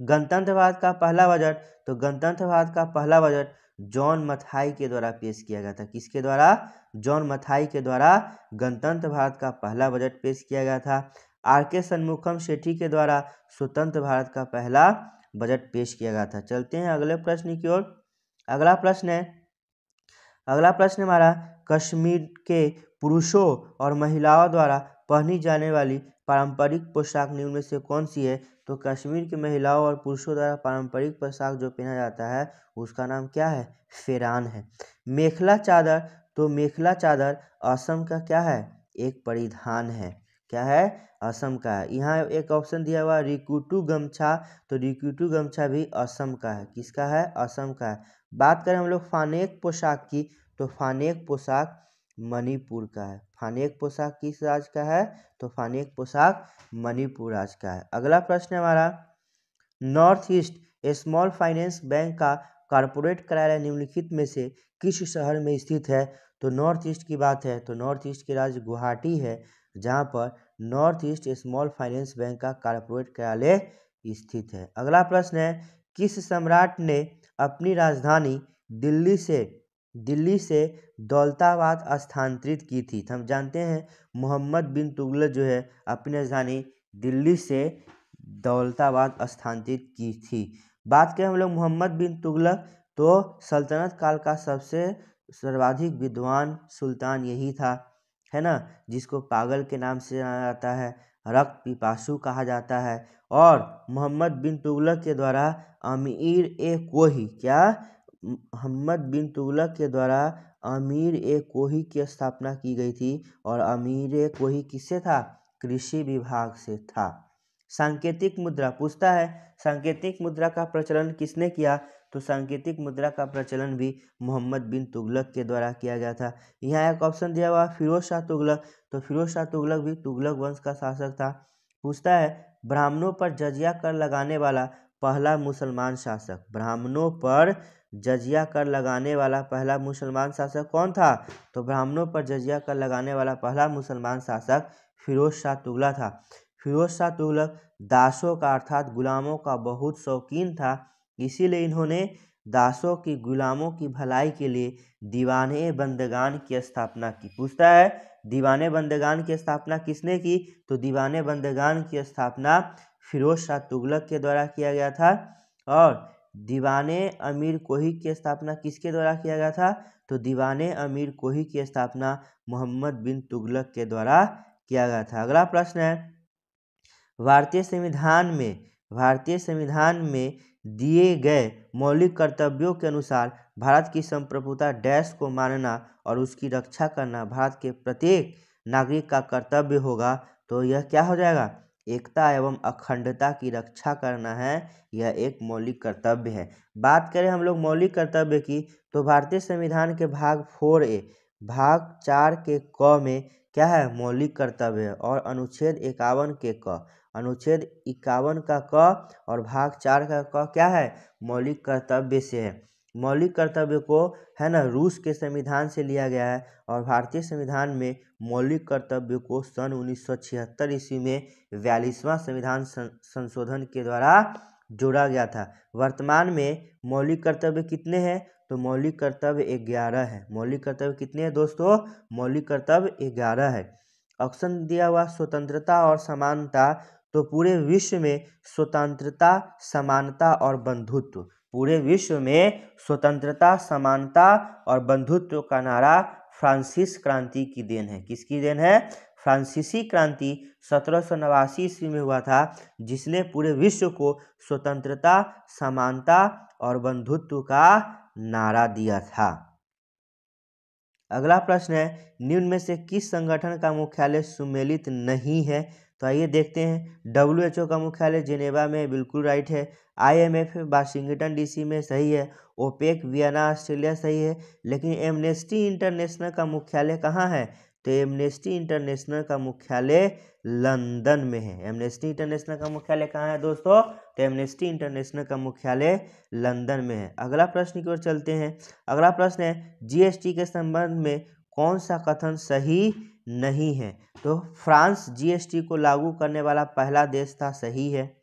गणतंत्र भारत का पहला बजट, तो गणतंत्र भारत का पहला बजट जॉन मथाई के द्वारा पेश किया गया था। किसके द्वारा, जॉन मथाई के द्वारा गणतंत्र भारत का पहला बजट पेश किया गया था। RK शनमुखम शेट्टी के द्वारा स्वतंत्र भारत का पहला बजट पेश किया गया था। चलते हैं अगले प्रश्न की ओर। अगला प्रश्न है, अगला प्रश्न हमारा, कश्मीर के पुरुषों और महिलाओं द्वारा पहनी जाने वाली पारंपरिक पोशाक निम्न में से कौन सी है, तो कश्मीर की महिलाओं और पुरुषों द्वारा पारंपरिक पोशाक जो पहना जाता है उसका नाम क्या है, फेरान है। मेखला चादर, तो मेखला चादर असम का क्या है, एक परिधान है। क्या है, असम का है। यहाँ एक ऑप्शन दिया हुआ रिकुटू गमछा, तो रिकुटू गमछा भी असम का है। किसका है, असम का है। बात करें हम लोग फानेक पोशाक की, तो फानेक पोशाक मणिपुर का है। फानेक पोशाक किस राज्य का है, तो फानेक पोशाक मणिपुर राज्य का है। अगला प्रश्न है हमारा, north east small finance bank का कॉर्पोरेट कार्यालय निम्नलिखित में से किस शहर में स्थित है, तो नॉर्थ ईस्ट की बात है तो नॉर्थ ईस्ट के राज्य गुवाहाटी है, जहाँ पर north east small finance bank का कॉर्पोरेट कार्यालय स्थित है। अगला प्रश्न है, किस सम्राट ने अपनी राजधानी दिल्ली से दौलताबाद स्थानांतरित की थी, तो हम जानते हैं मोहम्मद बिन तुगलक जो है अपनी राजधानी दिल्ली से दौलताबाद स्थानांतरित की थी। बात करें हम लोग मोहम्मद बिन तुगलक, तो सल्तनत काल का सबसे सर्वाधिक विद्वान सुल्तान यही था, है ना, जिसको पागल के नाम से जाना जाता है, रक्त पिपासु कहा जाता है। और मोहम्मद बिन तुगलक के द्वारा अमीर ए कोही, क्या, मोहम्मद बिन तुगलक के द्वारा अमीर ए कोही की स्थापना की गई थी। और अमीर ए कोही किससे था, कृषि विभाग से था। सांकेतिक मुद्रा पूछता है, सांकेतिक मुद्रा का प्रचलन किसने किया, तो सांकेतिक मुद्रा का प्रचलन भी मोहम्मद बिन तुगलक के द्वारा किया गया था। यहाँ एक ऑप्शन दिया हुआ फिरोज शाह तुगलक, तो फिरोज शाह तुगलक भी तुगलक वंश का शासक था। पूछता है, ब्राह्मणों पर जजिया कर लगाने वाला पहला मुसलमान शासक, ब्राह्मणों पर जजिया कर लगाने वाला पहला मुसलमान शासक कौन था, तो ब्राह्मणों पर जजिया कर लगाने वाला पहला मुसलमान शासक फिरोज शाह तुगलक था। फिरोज शाह तुगलक दासों का अर्थात गुलामों का बहुत शौकीन था, इसीलिए इन्होंने दासों की, गुलामों की भलाई के लिए दीवाने बंदगान की स्थापना की। पूछता है दीवाने बंदगान की स्थापना किसने की, तो दीवाने बंदगान की स्थापना फिरोज शाह तुगलक के द्वारा किया गया था। और दीवाने अमीर कोही की स्थापना किसके द्वारा किया गया था? तो दीवाने अमीर कोही की स्थापना मोहम्मद बिन तुगलक के द्वारा किया गया था। अगला प्रश्न है, भारतीय संविधान में दिए गए मौलिक कर्तव्यों के अनुसार भारत की संप्रभुता डैश को मानना और उसकी रक्षा करना भारत के प्रत्येक नागरिक का कर्तव्य होगा। तो यह क्या हो जाएगा? एकता एवं अखंडता की रक्षा करना है, यह एक मौलिक कर्तव्य है। बात करें हम लोग मौलिक कर्तव्य की, तो भारतीय संविधान के भाग 4A भाग 4 के क में क्या है? मौलिक कर्तव्य है। और अनुच्छेद 51 के क, अनुच्छेद 51 का क और भाग 4 का क क्या है? मौलिक कर्तव्य से है। मौलिक कर्तव्य को है ना रूस के संविधान से लिया गया है, और भारतीय संविधान में मौलिक कर्तव्य को सन 1976 ईस्वी में 42वां संविधान संशोधन के द्वारा जोड़ा गया था। वर्तमान में मौलिक कर्तव्य कितने हैं? तो मौलिक कर्तव्य 11 है। मौलिक कर्तव्य कितने हैं दोस्तों? मौलिक कर्तव्य 11 है। ऑप्शन दिया हुआ स्वतंत्रता और समानता, तो पूरे विश्व में स्वतंत्रता, समानता और बंधुत्व, पूरे विश्व में स्वतंत्रता, समानता और बंधुत्व का नारा फ्रांसीसी क्रांति की देन है। किसकी देन है? फ्रांसीसी क्रांति 1789 ईस्वी में हुआ था, जिसने पूरे विश्व को स्वतंत्रता, समानता और बंधुत्व का नारा दिया था। अगला प्रश्न है, निम्न में से किस संगठन का मुख्यालय सुमेलित नहीं है? तो आइए देखते हैं। WHO का मुख्यालय जेनेवा में, बिल्कुल राइट है। IMF वाशिंगटन DC में, सही है। ओपेक वियना ऑस्ट्रेलिया, सही है। लेकिन एमनेस्टी इंटरनेशनल का मुख्यालय कहाँ है? तो एमनेस्टी इंटरनेशनल का मुख्यालय लंदन में है। एमनेस्टी इंटरनेशनल का मुख्यालय कहाँ है दोस्तों? तो एमनेस्टी इंटरनेशनल का मुख्यालय लंदन में है। अगला प्रश्न की ओर चलते हैं। अगला प्रश्न है, GST के संबंध में कौन सा कथन सही नहीं है? तो फ्रांस GST को लागू करने वाला पहला देश था, सही है।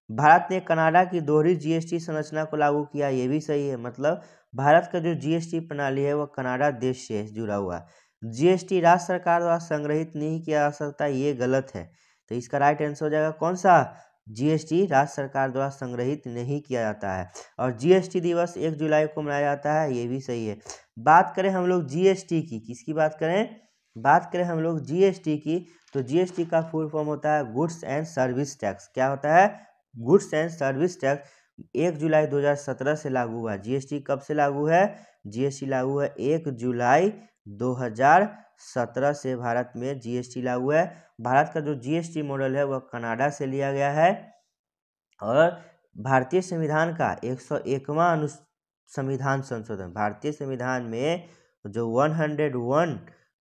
भारत ने कनाडा की दोहरी GST संरचना को लागू किया, ये भी सही है। मतलब भारत का जो GST प्रणाली है वह कनाडा देश से जुड़ा हुआ है। GST राज्य सरकार द्वारा संग्रहित नहीं किया जा सकता, ये गलत है। तो इसका राइट आंसर हो जाएगा कौन सा? GST राज्य सरकार द्वारा संग्रहित नहीं किया जाता है। और GST दिवस 1 जुलाई को मनाया जाता है, ये भी सही है। बात करें हम लोग GST की, किसकी बात करें? बात करें हम लोग GST की, तो GST का फुल फॉर्म होता है गुड्स एंड सर्विस टैक्स। क्या होता है? गुड्स एंड सर्विस टैक्स 1 जुलाई 2017 से लागू हुआ। GST कब से लागू है? GST लागू है 1 जुलाई 2017 से भारत में GST लागू है। भारत का जो GST मॉडल है वह कनाडा से लिया गया है। और भारतीय संविधान का 101वां संविधान संशोधन, भारतीय संविधान में जो 101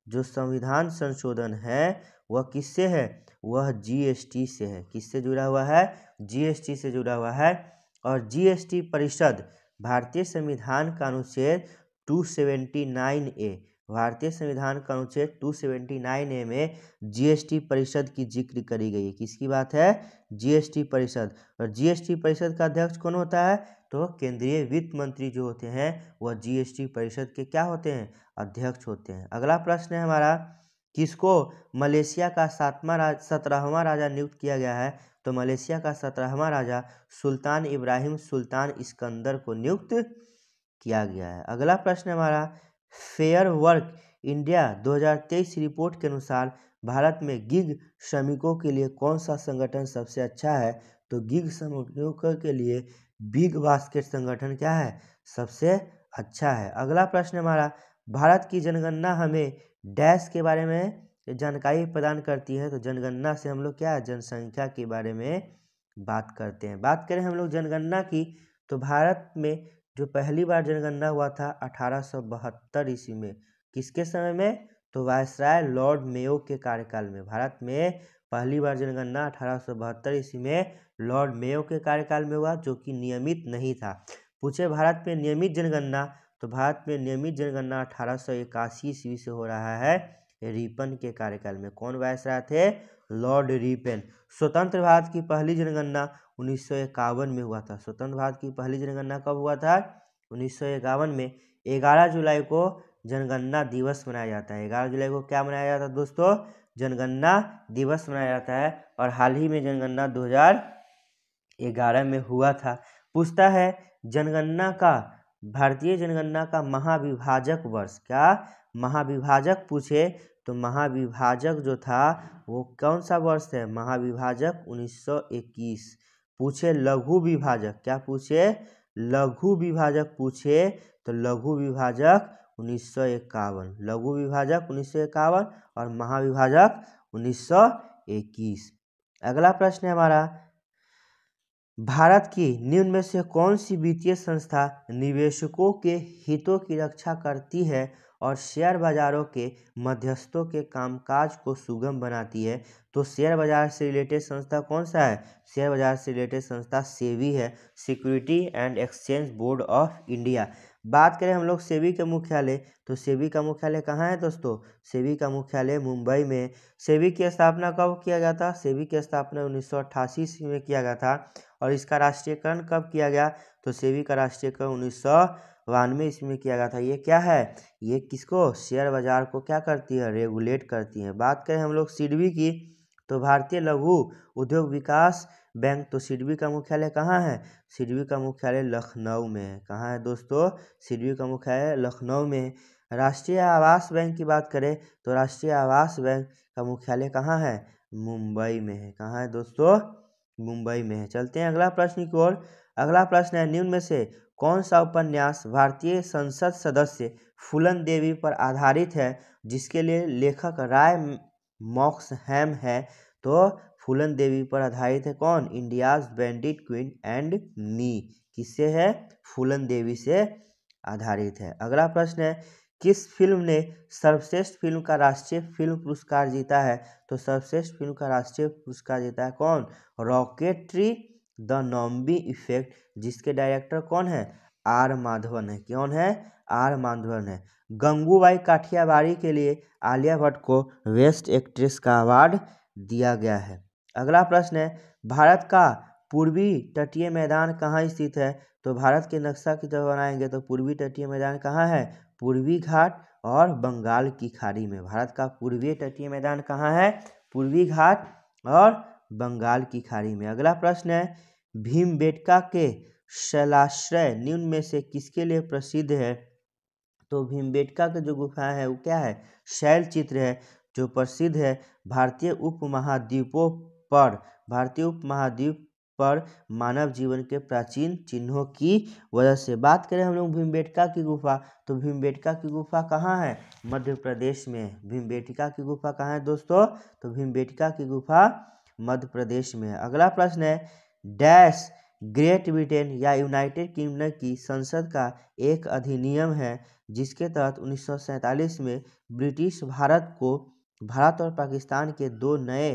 जो संविधान संशोधन है वह किससे है? वह GST से है। किससे जुड़ा हुआ है? GST से जुड़ा हुआ है। और GST परिषद भारतीय संविधान का अनुच्छेद 279A, भारतीय संविधान का अनुच्छेद 279A में GST परिषद की जिक्र करी गई है। किसकी बात है? GST परिषद। और GST परिषद का अध्यक्ष कौन होता है? तो केंद्रीय वित्त मंत्री जो होते हैं वह GST परिषद के क्या होते हैं? अध्यक्ष होते हैं। अगला प्रश्न है हमारा, किसको मलेशिया का 17वां राजा नियुक्त किया गया है? तो मलेशिया का 17वां राजा सुल्तान इब्राहिम सुल्तान इस्कंदर को नियुक्त किया गया है। अगला प्रश्न हमारा, फेयर वर्क इंडिया 2023 रिपोर्ट के अनुसार भारत में गिग श्रमिकों के लिए कौन सा संगठन सबसे अच्छा है? तो गिग श्रमिकों के लिए बिग बास्केट संगठन क्या है? सबसे अच्छा है। अगला प्रश्न हमारा, भारत की जनगणना हमें डैश के बारे में जानकारी प्रदान करती है? तो जनगणना से हम लोग क्या है? जनसंख्या के बारे में बात करते हैं। बात करें हम लोग जनगणना की, तो भारत में जो पहली बार जनगणना हुआ था 1872 ईस्वी में। किसके समय में? तो वायसराय लॉर्ड मेयो के कार्यकाल में। भारत में पहली बार जनगणना 1872 ईस्वी में लॉर्ड मेयो के कार्यकाल में हुआ, जो कि नियमित नहीं था। पूछे भारत में नियमित जनगणना, तो भारत में नियमित जनगणना 1881 ईस्वी से हो रहा है रिपन के कार्यकाल में। कौन वायसराय थे? Lord Ripon. स्वतंत्र भारत की पहली जनगणना 1951 में हुआ था। स्वतंत्र भारत की पहली जनगणना कब हुआ था? 1951 में। 11 जुलाई को जनगणना दिवस मनाया जाता है। 11 जुलाई को क्या मनाया जाता है दोस्तों? जनगणना दिवस मनाया जाता है। और हाल ही में जनगणना 2011 में हुआ था। पूछता है जनगणना का भारतीय जनगणना का महाविभाजक वर्ष, क्या महाविभाजक पूछे तो महाविभाजक जो था वो कौन सा वर्ष है, महाविभाजक 1921। पूछे लघु विभाजक, क्या पूछे लघु विभाजक पूछे तो लघु विभाजक 1951, लघु विभाजक 1951 और महाविभाजक 1921। अगला प्रश्न है हमारा, भारत की निम्न में से कौन सी वित्तीय संस्था निवेशकों के हितों की रक्षा करती है और शेयर बाजारों के मध्यस्थों के कामकाज को सुगम बनाती है? तो शेयर बाजार से रिलेटेड संस्था कौन सा है, शेयर बाजार से रिलेटेड संस्था सेबी है, security and exchange board of India. बात करें हम लोग सेबी के मुख्यालय, तो सेबी का मुख्यालय कहाँ है दोस्तों, सेबी का मुख्यालय मुंबई में। सेबी की स्थापना कब किया गया था, सेबी की स्थापना 1988 ईस्वी में किया गया था। और इसका राष्ट्रीयकरण कब किया गया, तो सेबी का राष्ट्रीयकरण 1992 ईस्वी में किया गया था। ये क्या है, ये किसको, शेयर बाजार को क्या करती है, रेगुलेट करती है। बात करें हम लोग सिडबी की, तो भारतीय लघु उद्योग विकास बैंक, तो सिडबी का मुख्यालय कहाँ है, सिडबी का मुख्यालय लखनऊ में है। कहाँ है दोस्तों, सिडबी का मुख्यालय लखनऊ में। राष्ट्रीय आवास बैंक की बात करें तो राष्ट्रीय आवास बैंक का मुख्यालय कहाँ है, मुंबई में है। कहाँ है दोस्तों, मुंबई में है। चलते हैं अगला प्रश्न की ओर। अगला प्रश्न है, निम्न में से कौन सा उपन्यास भारतीय संसद सदस्य फूलन देवी पर आधारित है जिसके लिए लेखक राय मॉक्सहैम है? तो फूलन देवी पर आधारित है कौन, India's bandit queen and me, किससे है, फूलन देवी से आधारित है। अगला प्रश्न है, किस फिल्म ने सर्वश्रेष्ठ फिल्म का राष्ट्रीय फिल्म पुरस्कार जीता है? तो सर्वश्रेष्ठ फिल्म का राष्ट्रीय पुरस्कार जीता है कौन, रॉकेटरी द नॉम्बी इफेक्ट, जिसके डायरेक्टर कौन है, आर माधवन है। कौन है, आर माधवन है। गंगूबाई काठियावाड़ी के लिए आलिया भट्ट को बेस्ट एक्ट्रेस का अवार्ड दिया गया है। अगला प्रश्न है, भारत का पूर्वी तटीय मैदान कहाँ स्थित है? तो भारत के नक्शा की तरह बनाएंगे तो पूर्वी तटीय मैदान कहाँ है, पूर्वी घाट और बंगाल की खाड़ी में। भारत का पूर्वी तटीय मैदान कहाँ है, पूर्वी घाट और बंगाल की खाड़ी में। अगला प्रश्न है, भीमबेटका के शैलाश्रय निम्न में से किसके लिए प्रसिद्ध है? तो भीमबेटका के जो गुफाएं है वो क्या है, शैल चित्र है जो प्रसिद्ध है भारतीय उपमहाद्वीपों पर, भारतीय उपमहाद्वीप पर मानव जीवन के प्राचीन चिन्हों की वजह से। बात करें हम लोग भीमबेटका की गुफा, तो भीमबेटका की गुफा कहाँ है, मध्य प्रदेश में। भीमबेटका की गुफा कहाँ है दोस्तों, तो भीमबेटका की गुफा मध्य प्रदेश में है। अगला प्रश्न है, डैश ग्रेट ब्रिटेन या यूनाइटेड किंगडम की संसद का एक अधिनियम है जिसके तहत 1947 में ब्रिटिश भारत को भारत और पाकिस्तान के दो नए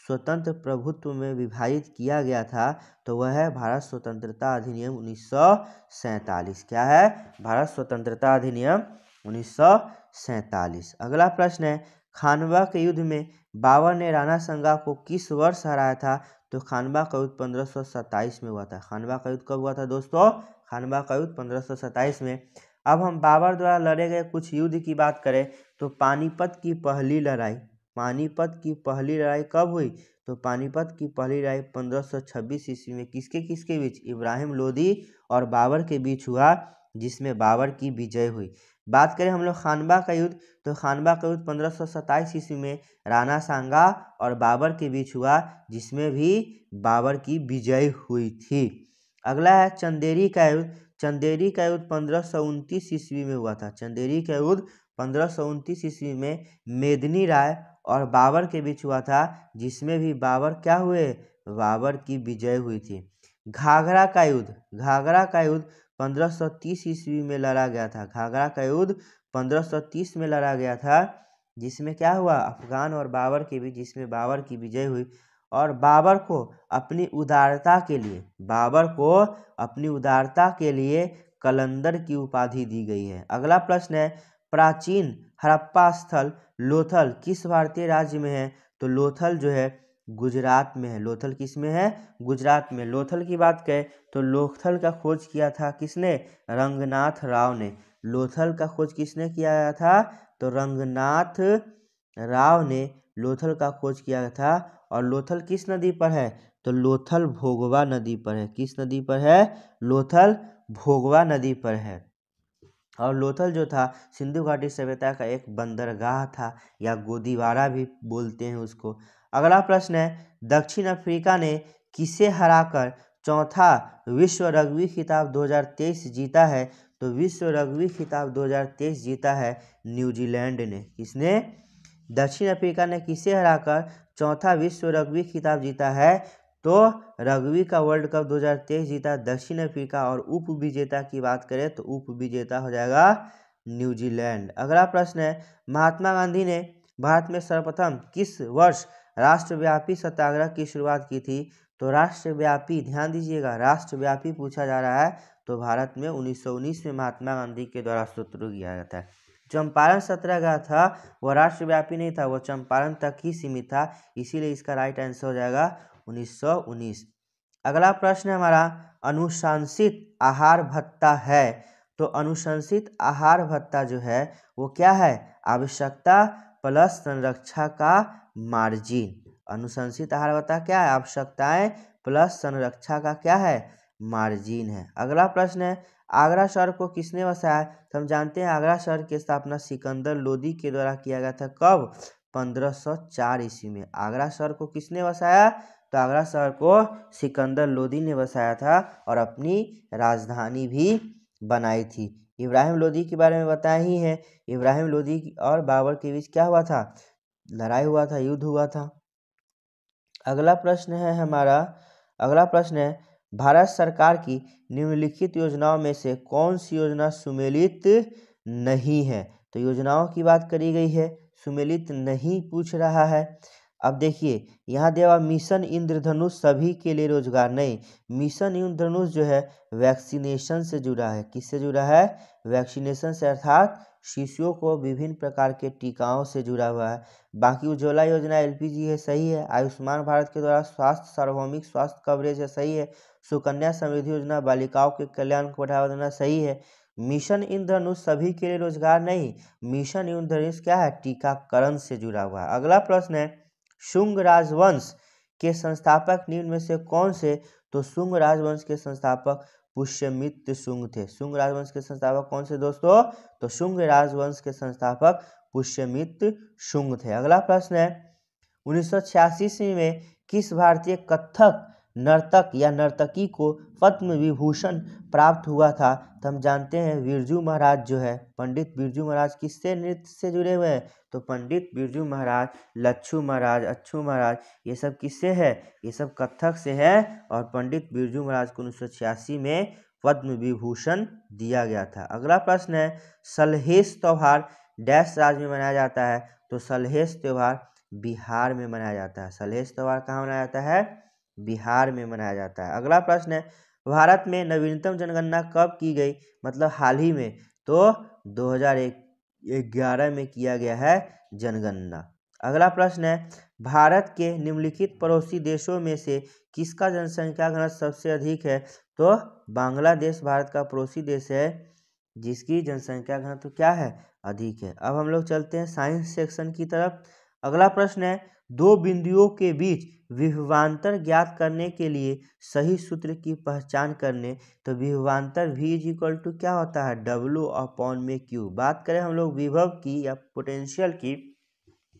स्वतंत्र प्रभुत्व में विभाजित किया गया था? तो वह है भारत स्वतंत्रता अधिनियम 1947। क्या है, भारत स्वतंत्रता अधिनियम 1947। अगला प्रश्न है, खानवा के युद्ध में बाबर ने राणा सांगा को किस वर्ष हराया था? तो खानवा का युद्ध 1527 में हुआ था। खानवा का युद्ध कब हुआ था दोस्तों, खानवा का युद्ध 1527 में। अब हम बाबर द्वारा लड़े गए कुछ युद्ध की बात करें तो पानीपत की पहली लड़ाई, पानीपत की पहली लड़ाई कब हुई? तो पानीपत की पहली लड़ाई 1526 ईस्वी में किसके किसके बीच, इब्राहिम लोदी और बाबर के बीच हुआ, जिसमें बाबर की विजय हुई। बात करें हम लोग खानवा का युद्ध, तो खानवा का युद्ध 1527 ईस्वी में राणा सांगा और बाबर के बीच हुआ, जिसमें भी बाबर की विजय हुई थी। अगला है चंदेरी का युद्ध, चंदेरी का युद्ध 1529 ईस्वी में हुआ था। चंदेरी का युद्ध 1529 ईस्वी में मेदिनी राय और बाबर के बीच हुआ था, जिसमें भी बाबर क्या हुए, बाबर की विजय हुई थी। घाघरा का युद्ध, घाघरा का युद्ध 1530 ईस्वी में लड़ा गया था। घाघरा का युद्ध 1530 में लड़ा गया था, जिसमें क्या हुआ, अफगान और बाबर के बीच, जिसमें बाबर की विजय हुई। और बाबर को अपनी उदारता के लिए, बाबर को अपनी उदारता के लिए कलंदर की उपाधि दी गई है। अगला प्रश्न है, प्राचीन हड़प्पा स्थल लोथल किस भारतीय राज्य में है? तो लोथल जो है गुजरात में है। लोथल किस में है, गुजरात में। लोथल की बात करें तो लोथल का खोज किया था किसने, रंगनाथ राव ने। लोथल का खोज किसने किया था, तो रंगनाथ राव ने लोथल का खोज किया था। और लोथल किस नदी पर है, तो लोथल भोगवा नदी पर है। किस नदी पर है, लोथल भोगवा नदी पर है। और लोथल जो था सिंधु घाटी सभ्यता का एक बंदरगाह था, या गोदीवारा भी बोलते हैं उसको। अगला प्रश्न है, दक्षिण अफ्रीका ने किसे हराकर चौथा विश्व रग्बी खिताब 2023 जीता है? तो विश्व रग्बी खिताब 2023 जीता है न्यूजीलैंड ने। किसने? दक्षिण अफ्रीका ने किसे हराकर चौथा विश्व रग्बी खिताब जीता है? तो रग्बी का वर्ल्ड कप 2023 जीता दक्षिण अफ्रीका। और उप विजेता की बात करें तो उप विजेता हो जाएगा न्यूजीलैंड। अगला प्रश्न है, महात्मा गांधी ने भारत में सर्वप्रथम किस वर्ष राष्ट्रव्यापी सत्याग्रह की शुरुआत की थी? तो राष्ट्रव्यापी, ध्यान दीजिएगा, राष्ट्रव्यापी पूछा जा रहा है तो भारत में 1919 में महात्मा गांधी के द्वारा शुरू किया जाता है। चंपारण सत्याग्रह था वह राष्ट्रव्यापी नहीं था, वह चंपारण तक ही सीमित था, इसीलिए इसका राइट आंसर हो जाएगा 1919। अगला प्रश्न है हमारा, अनुशंसित आहार भत्ता है। तो अनुशंसित आहार भत्ता जो है वो क्या है? आवश्यकता प्लस संरक्षा का मार्जिन। अनुशंसित आहार भत्ता क्या है? आवश्यकताएं प्लस संरक्षा का क्या है? मार्जिन है। अगला प्रश्न है, आगरा शहर को किसने बसाया? तो हम जानते हैं आगरा शहर की स्थापना सिकंदर लोदी के द्वारा किया गया था। कब? 1504 ईस्वी में। आगरा शहर को किसने बसाया? तो आगरा शहर को सिकंदर लोदी ने बसाया था और अपनी राजधानी भी बनाई थी। इब्राहिम लोदी के बारे में बताया ही है। इब्राहिम लोदी और बाबर के बीच क्या हुआ था? लड़ाई हुआ था, युद्ध हुआ था। अगला प्रश्न है हमारा, अगला प्रश्न है, भारत सरकार की निम्नलिखित योजनाओं में से कौन सी योजना सुमेलित नहीं है? तो योजनाओं की बात करी गई है, सुमेलित नहीं पूछ रहा है। अब देखिए यहाँ दिया हुआ मिशन इंद्रधनुष सभी के लिए रोजगार नहीं। मिशन इंद्रधनुष जो है वैक्सीनेशन से जुड़ा है। किससे जुड़ा है? वैक्सीनेशन से, अर्थात शिशुओं को विभिन्न प्रकार के टीकाओं से जुड़ा हुआ है। बाकी उज्ज्वला योजना एलपीजी है, सही है। आयुष्मान भारत के द्वारा स्वास्थ्य सार्वभौमिक स्वास्थ्य कवरेज है, सही है। सुकन्या समृद्धि योजना बालिकाओं के कल्याण को बढ़ावा देना, सही है। मिशन इंद्रधनुष सभी के लिए रोजगार नहीं, मिशन इंद्रधनुष क्या है? टीकाकरण से जुड़ा हुआ है। अगला प्रश्न है, शुंग राजवंश के संस्थापक निम्न में से कौन से? तो शुंग राजवंश के संस्थापक पुष्यमित्र शुंग थे। शुंग राजवंश के संस्थापक कौन से दोस्तों? तो शुंग राजवंश के संस्थापक पुष्यमित्र शुंग थे। अगला प्रश्न है, 1986 ईस्वी में किस भारतीय कथक नर्तक या नर्तकी को पद्म विभूषण प्राप्त हुआ था? तो हम जानते हैं बिरजू महाराज जो है, पंडित बिरजू महाराज किससे नृत्य से जुड़े हुए हैं? तो पंडित बिरजू महाराज, लच्छू महाराज, अच्छू महाराज, ये सब किससे है? ये सब कथक से है। और पंडित बिरजू महाराज को 1986 में पद्म विभूषण दिया गया था। अगला प्रश्न है, सलहेस त्योहार डैश राज्य में मनाया जाता है? तो सलहेस त्योहार बिहार में मनाया जाता है। सलहेस त्योहार कहाँ मनाया जाता है? बिहार में मनाया जाता है। अगला प्रश्न है, भारत में नवीनतम जनगणना कब की गई? मतलब हाल ही में। तो 2011 में किया गया है जनगणना। अगला प्रश्न है, भारत के निम्नलिखित पड़ोसी देशों में से किसका जनसंख्या घनत्व सबसे अधिक है? तो बांग्लादेश भारत का पड़ोसी देश है जिसकी जनसंख्या घनत्व क्या है? अधिक है। अब हम लोग चलते हैं साइंस सेक्शन की तरफ। अगला प्रश्न है, दो बिंदुओं के बीच विभवांतर ज्ञात करने के लिए सही सूत्र की पहचान करने। तो विभवांतर V = क्या होता है? W/Q। बात करें हम लोग विभव की या पोटेंशियल की,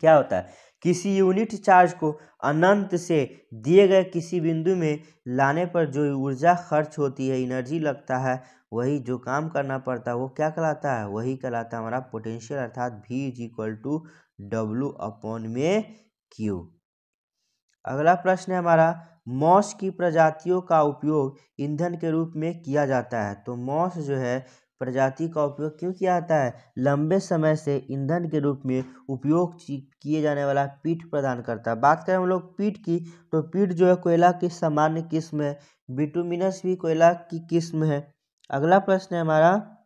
क्या होता है? किसी यूनिट चार्ज को अनंत से दिए गए किसी बिंदु में लाने पर जो ऊर्जा खर्च होती है, एनर्जी लगता है, वही जो काम करना पड़ता है वो क्या कहलाता है? वही कहलाता है हमारा पोटेंशियल, अर्थात V = W/Q। अगला प्रश्न है हमारा, मॉस की प्रजातियों का उपयोग ईंधन के रूप में किया जाता है। तो मॉस जो है प्रजाति का उपयोग क्यों किया जाता है? लंबे समय से ईंधन के रूप में उपयोग किए जाने वाला पीट प्रदान करता है। बात करें हम लोग पीट की, तो पीट जो है कोयला की सामान्य किस्म है, बिटुमिनस भी कोयला की किस्म है। अगला प्रश्न है हमारा,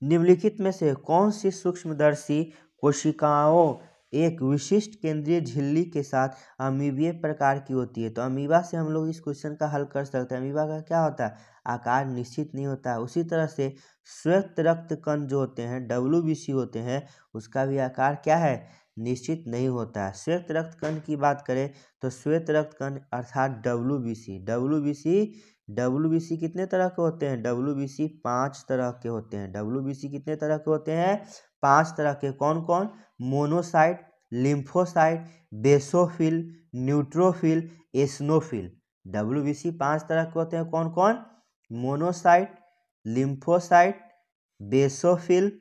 निम्नलिखित में से कौन सी सूक्ष्मदर्शी कोशिकाओं एक विशिष्ट केंद्रीय झिल्ली के साथ अमीबीय प्रकार की होती है? तो अमीबा से हम लोग इस क्वेश्चन का हल कर सकते हैं। अमीबा का क्या होता है? आकार निश्चित नहीं होता है। उसी तरह से श्वेत रक्त कण जो होते हैं WBC होते हैं, उसका भी आकार क्या है? निश्चित नहीं होता है। श्वेत रक्त कण की बात करें तो श्वेत रक्त कण अर्थात डब्ल्यूबीसी कितने तरह के होते हैं? डब्ल्यूबीसी 5 तरह के होते हैं। डब्ल्यूबीसी कितने तरह के होते हैं? 5 तरह के। कौन कौन? Monocyte, lymphocyte, basophil, neutrophil, eosinophil. WBC 5 तरह के होते हैं। कौन कौन? Monocyte, lymphocyte, basophil,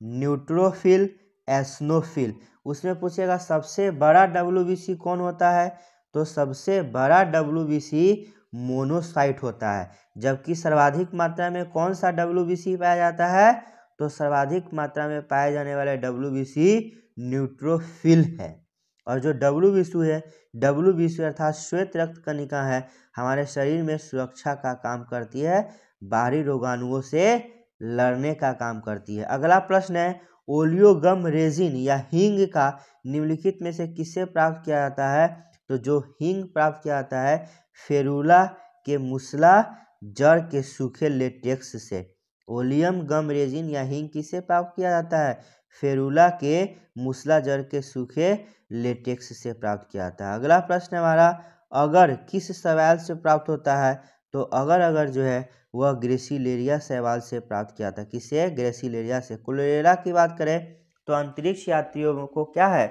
neutrophil, eosinophil. उसमें पूछेगा सबसे बड़ा डब्ल्यूबीसी कौन होता है? तो सबसे बड़ा डब्ल्यूबीसी मोनोसाइट होता है। जबकि सर्वाधिक मात्रा में कौन सा डब्ल्यूबीसी पाया जाता है? तो सर्वाधिक मात्रा में पाए जाने वाले डब्ल्यूबीसी न्यूट्रोफिल है। और जो डब्ल्यूबीसी अर्थात श्वेत रक्त कणिका है, हमारे शरीर में सुरक्षा का काम करती है, बाहरी रोगाणुओं से लड़ने का काम करती है। अगला प्रश्न है, ओलियोगम रेजिन या हींग का निम्नलिखित में से किससे प्राप्त किया जाता है? तो जो हींग प्राप्त किया जाता है फेरुला के मुसला जड़ के सूखे लेटेक्स से। ओलियम गम रेजिन या हींग किससे प्राप्त किया जाता है? फेरुला के मुसला जड़ के सूखे लेटेक्स से प्राप्त किया जाता है। अगला प्रश्न हमारा, अगर किस शैवाल से प्राप्त होता है? तो अगर जो है वह ग्रेसिलेरिया शैवाल से प्राप्त किया था। किससे? ग्रेसिलेरिया से। क्लोरेला की बात करें तो अंतरिक्ष यात्रियों को क्या है?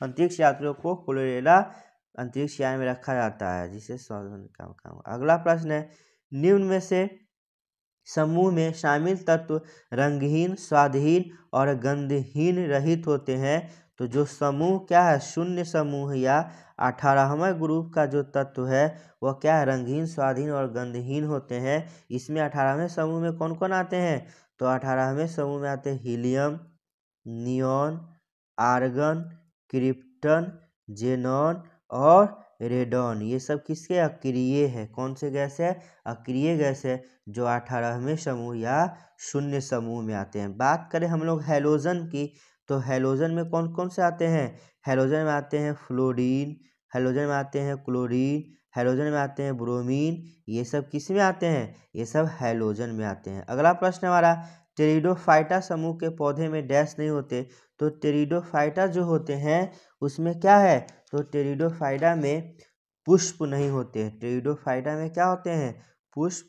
अंतरिक्ष यात्रियों को क्लोरेला अंतरिक्ष यान में रखा जाता है, जिसे काम। अगला प्रश्न है, निम्न में से समूह में शामिल तत्व रंगहीन, स्वादहीन और गंधहीन रहित होते हैं। तो जो समूह क्या है? शून्य समूह या 18वें ग्रुप का जो तत्व है वह क्या है? रंगहीन, स्वादहीन और गंधहीन होते हैं। इसमें 18वें समूह में कौन कौन आते हैं? तो 18वें समूह में आते हैं helium, neon, argon, krypton, xenon और रेडॉन। ये सब किसके अक्रिय है? कौन से गैस है? अक्रिय गैस है, जो 18वें समूह या शून्य समूह में आते हैं। बात करें हम लोग हैलोजन की, तो हैलोजन में कौन कौन से आते हैं? हैलोजन में आते हैं फ्लोरीन, हैलोजन में आते हैं क्लोरीन, हैलोजन में आते हैं ब्रोमीन। ये सब किस में आते हैं? ये सब हैलोजन में आते हैं। अगला प्रश्न हमारा, टेरिडोफाइटा समूह के पौधे में डैश नहीं होते। तो टेरिडोफाइटा जो होते हैं उसमें क्या है? तो टेरिडोफाइटा में पुष्प नहीं होते हैं। टेरिडोफाइटा में क्या होते हैं? पुष्प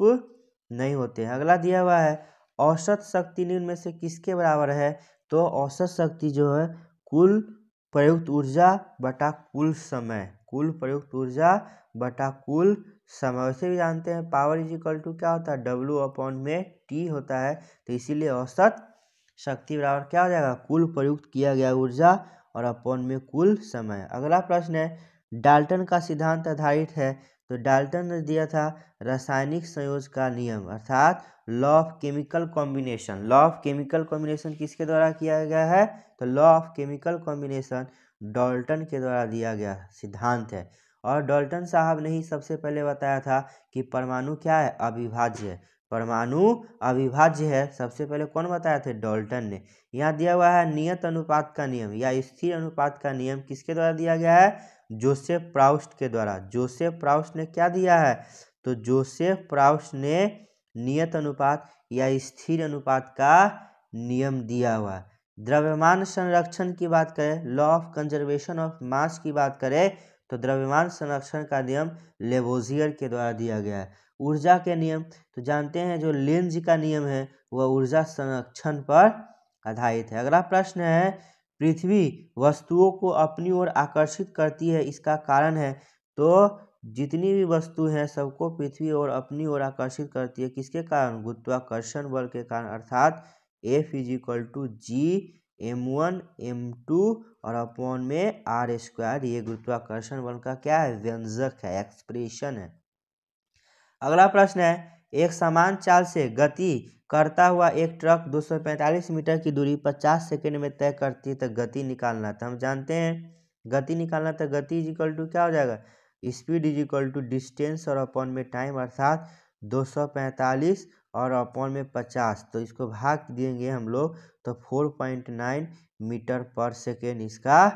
नहीं होते हैं। अगला दिया हुआ है, औसत शक्ति निम्न में से किसके बराबर है? तो औसत शक्ति जो है कुल प्रयुक्त ऊर्जा बटा कुल समय। कुल प्रयुक्त ऊर्जा बटा कुल समय। वैसे भी जानते हैं पावर इज इक्वल टू क्या होता है? W/T होता है। तो इसीलिए औसत शक्ति बराबर क्या हो जाएगा? कुल प्रयुक्त किया गया ऊर्जा और अपॉन में कुल समय। अगला प्रश्न है, डाल्टन का सिद्धांत आधारित है। तो डाल्टन ने दिया था रासायनिक संयोजन का नियम अर्थात law of chemical combination. Law of chemical combination किसके द्वारा किया गया है? तो law of chemical combination Dalton के द्वारा दिया गया सिद्धांत है। और डाल्टन साहब ने ही सबसे पहले बताया था कि परमाणु क्या है? अविभाज्य है। परमाणु अविभाज्य है, सबसे पहले कौन बताया थे? डाल्टन ने। यहाँ दिया हुआ है नियत अनुपात का नियम या स्थिर अनुपात का नियम किसके द्वारा दिया गया है? जोसेफ प्राउस्ट के द्वारा। जोसेफ प्राउस्ट ने क्या दिया है? तो जोसेफ प्राउस्ट ने नियत अनुपात या स्थिर अनुपात का नियम दिया हुआ है। द्रव्यमान संरक्षण की बात करें, law of conservation of mass की बात करें, तो द्रव्यमान संरक्षण का नियम लेवोजियर के द्वारा दिया गया है। ऊर्जा के नियम तो जानते हैं, जो लेंज का नियम है वह ऊर्जा संरक्षण पर आधारित है। अगला प्रश्न है, पृथ्वी वस्तुओं को अपनी ओर आकर्षित करती है, इसका कारण है? तो जितनी भी वस्तु हैं सबको पृथ्वी और अपनी ओर आकर्षित करती है, किसके कारण? गुरुत्वाकर्षण बल के कारण, अर्थात F=G(m1)(m2) और अपॉन में r²। ये गुरुत्वाकर्षण बल का क्या है? व्यंजक है, एक्सप्रेशन है। अगला प्रश्न है, एक समान चाल से गति करता हुआ एक ट्रक 245 मीटर की दूरी 50 सेकंड में तय करती है, तो गति निकालना। तो हम जानते हैं गति निकालना, तो गति इज इक्वल टू क्या हो जाएगा? Speed is equal to distance और अपॉन में टाइम, अर्थात 245 और अपॉन में 50। तो इसको भाग देंगे हम लोग तो 4.9 मीटर पर सेकेंड इसका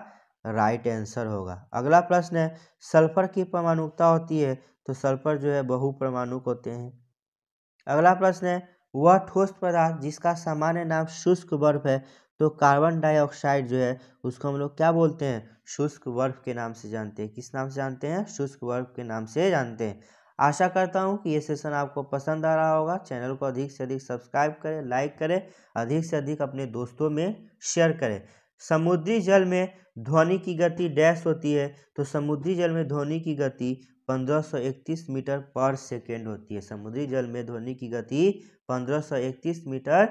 राइट आंसर होगा। अगला प्रश्न है, सल्फर की परमाणुकता होती है। तो सल्फर जो है बहुपरमाणुक होते हैं। अगला प्रश्न है, वह ठोस पदार्थ जिसका सामान्य नाम शुष्क बर्फ है तो कार्बन डाइऑक्साइड जो है उसको हम लोग क्या बोलते हैं, शुष्क बर्फ के नाम से जानते हैं। किस नाम से जानते हैं, शुष्क बर्फ के नाम से जानते हैं। आशा करता हूँ कि ये सेशन आपको पसंद आ रहा होगा। चैनल को अधिक से अधिक सब्सक्राइब करें, लाइक करें, अधिक से अधिक अपने दोस्तों में शेयर करें। समुद्री जल में ध्वनि की गति डैश होती है, तो समुद्री जल में ध्वनि की गति 1531 मीटर पर सेकेंड होती है। समुद्री जल में ध्वनि की गति 1531 मीटर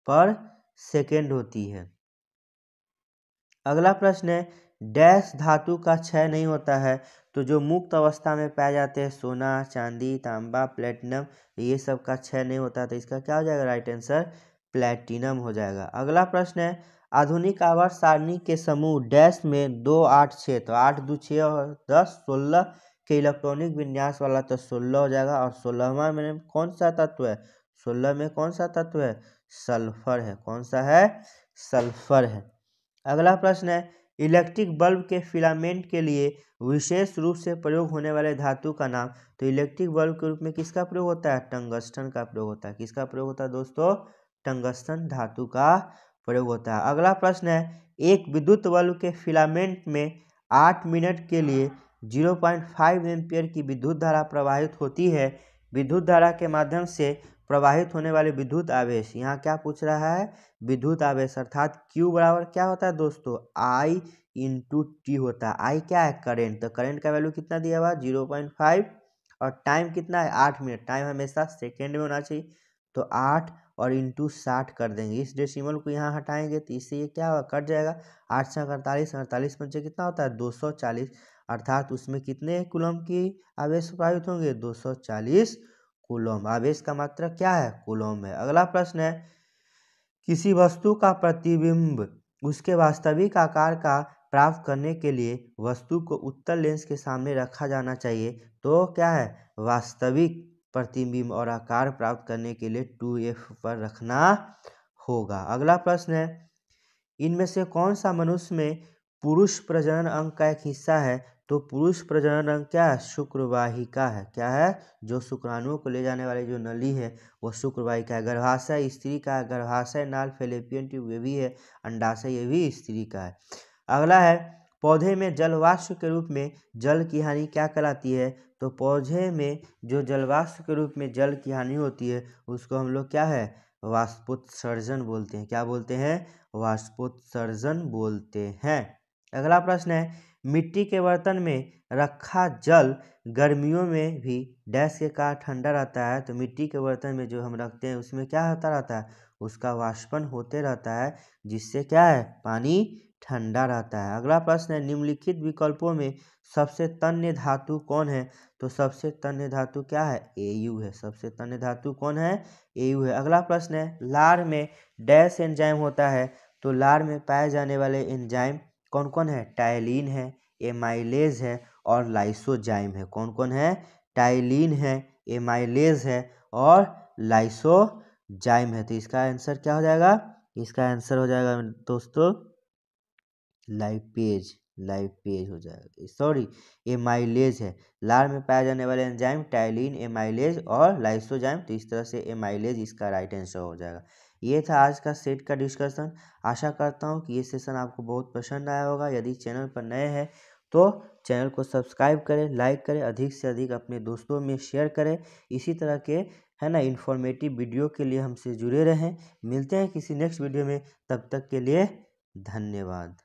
पर सेकेंड होती है। अगला प्रश्न है, डैश धातु का क्षय नहीं होता है, तो जो मुक्त अवस्था में पाए जाते हैं सोना, चांदी, तांबा, प्लेटिनम, ये सब का क्षय नहीं होता, तो इसका क्या हो जाएगा, राइट आंसर प्लेटिनम हो जाएगा। अगला प्रश्न है, आधुनिक आवर्त सारणी के समूह डैश में 2, 8, 6, तो 8, 2, 6 और 10, 16 के इलेक्ट्रॉनिक विन्यास वाला तो 16 हो जाएगा। और 16वां में कौन सा तत्व है, 16 में कौन सा तत्व है, सल्फर है। कौन सा है, सल्फर है। अगला प्रश्न है, इलेक्ट्रिक बल्ब के फिलामेंट के लिए विशेष रूप से प्रयोग होने वाले धातु का नाम, तो इलेक्ट्रिक बल्ब के रूप में किसका प्रयोग होता है, टंगस्टन का प्रयोग होता है। किसका प्रयोग होता है दोस्तों, टंगस्टन धातु का प्रयोग होता है। अगला प्रश्न है, एक विद्युत बल्ब के फिलामेंट में 8 मिनट के लिए 0.5 एम्पियर की विद्युत धारा प्रवाहित होती है। विद्युत धारा के माध्यम से प्रवाहित होने वाले विद्युत आवेश, यहाँ क्या पूछ रहा है, विद्युत आवेश, अर्थात Q बराबर क्या होता है दोस्तों, I इंटू टी होता है। I क्या है, करंट, तो करंट का वैल्यू कितना दिया हुआ 0.5 और टाइम कितना है 8 मिनट। टाइम हमेशा सेकेंड में होना चाहिए, तो 8 और इंटू 60 कर देंगे। इस डेसिमल को यहाँ हटाएंगे तो इससे ये क्या होगा, कट जाएगा। 8 से 48, 48 पंचे कितना होता है 240, अर्थात उसमें कितने कूलम की आवेश प्रवाहित होंगे, 240 कूलम। आवेश का मात्रा क्या है, कूलम है। अगला प्रश्न है, किसी वस्तु का प्रतिबिंब उसके वास्तविक आकार का प्राप्त करने के लिए वस्तु को उत्तल लेंस के सामने रखा जाना चाहिए, तो क्या है, वास्तविक प्रतिबिंब और आकार प्राप्त करने के लिए 2f पर रखना होगा। अगला प्रश्न है, इनमें से कौन सा मनुष्य में पुरुष प्रजनन अंग का एक हिस्सा है, तो पुरुष प्रजनन अंग क्या है, शुक्रवाहिका है। क्या है, जो शुक्राणुओं को ले जाने वाली जो नली है वो शुक्रवाहिका है। गर्भाशय स्त्री का है, गर्भाशय नाल फेलोपियन ट्यूब ये भी है, अंडाशय ये भी स्त्री का है। अगला है, पौधे में जलवाष्प के रूप में जल की हानि क्या कहलाती है, तो पौधे में जो जलवाष्प के रूप में जल की हानि होती है उसको हम लोग क्या है, वाष्पोत्सर्जन बोलते हैं। क्या बोलते हैं, वाष्पोत्सर्जन बोलते हैं। अगला प्रश्न है, मिट्टी के बर्तन में रखा जल गर्मियों में भी डैश के कारण ठंडा रहता है, तो मिट्टी के बर्तन में जो हम रखते हैं उसमें क्या होता रहता है, उसका वाष्पन होते रहता है, जिससे क्या है, पानी ठंडा रहता है। अगला प्रश्न है, निम्नलिखित विकल्पों में सबसे तन्य धातु कौन है, तो सबसे तन्य धातु क्या है, Au है। सबसे तन्य धातु कौन है, Au है। अगला प्रश्न है, लार में डैश एंजाइम होता है, तो लार में पाए जाने वाले एंजाइम कौन कौन है, टाइलिन है, एमाइलेज है और लाइसोजाइम है। कौन कौन है, टाइलिन है, एमाइलेज है और लाइसोजाइम है। तो इसका आंसर क्या हो जाएगा, इसका आंसर हो जाएगा दोस्तों लाइपेज, लाइपेज हो जाएगा, सॉरी एमाइलेज है। लार में पाए जाने वाले एंजाइम टाइलिन, एमाइलेज और लाइसोजाइम, तो इस तरह से एमाइलेज इसका राइट आंसर हो जाएगा। ये था आज का सेट का डिस्कशन। आशा करता हूँ कि ये सेशन आपको बहुत पसंद आया होगा। यदि चैनल पर नए हैं तो चैनल को सब्सक्राइब करें, लाइक करें, अधिक से अधिक अपने दोस्तों में शेयर करें। इसी तरह के है ना इन्फॉर्मेटिव वीडियो के लिए हमसे जुड़े रहें। मिलते हैं किसी नेक्स्ट वीडियो में, तब तक के लिए धन्यवाद।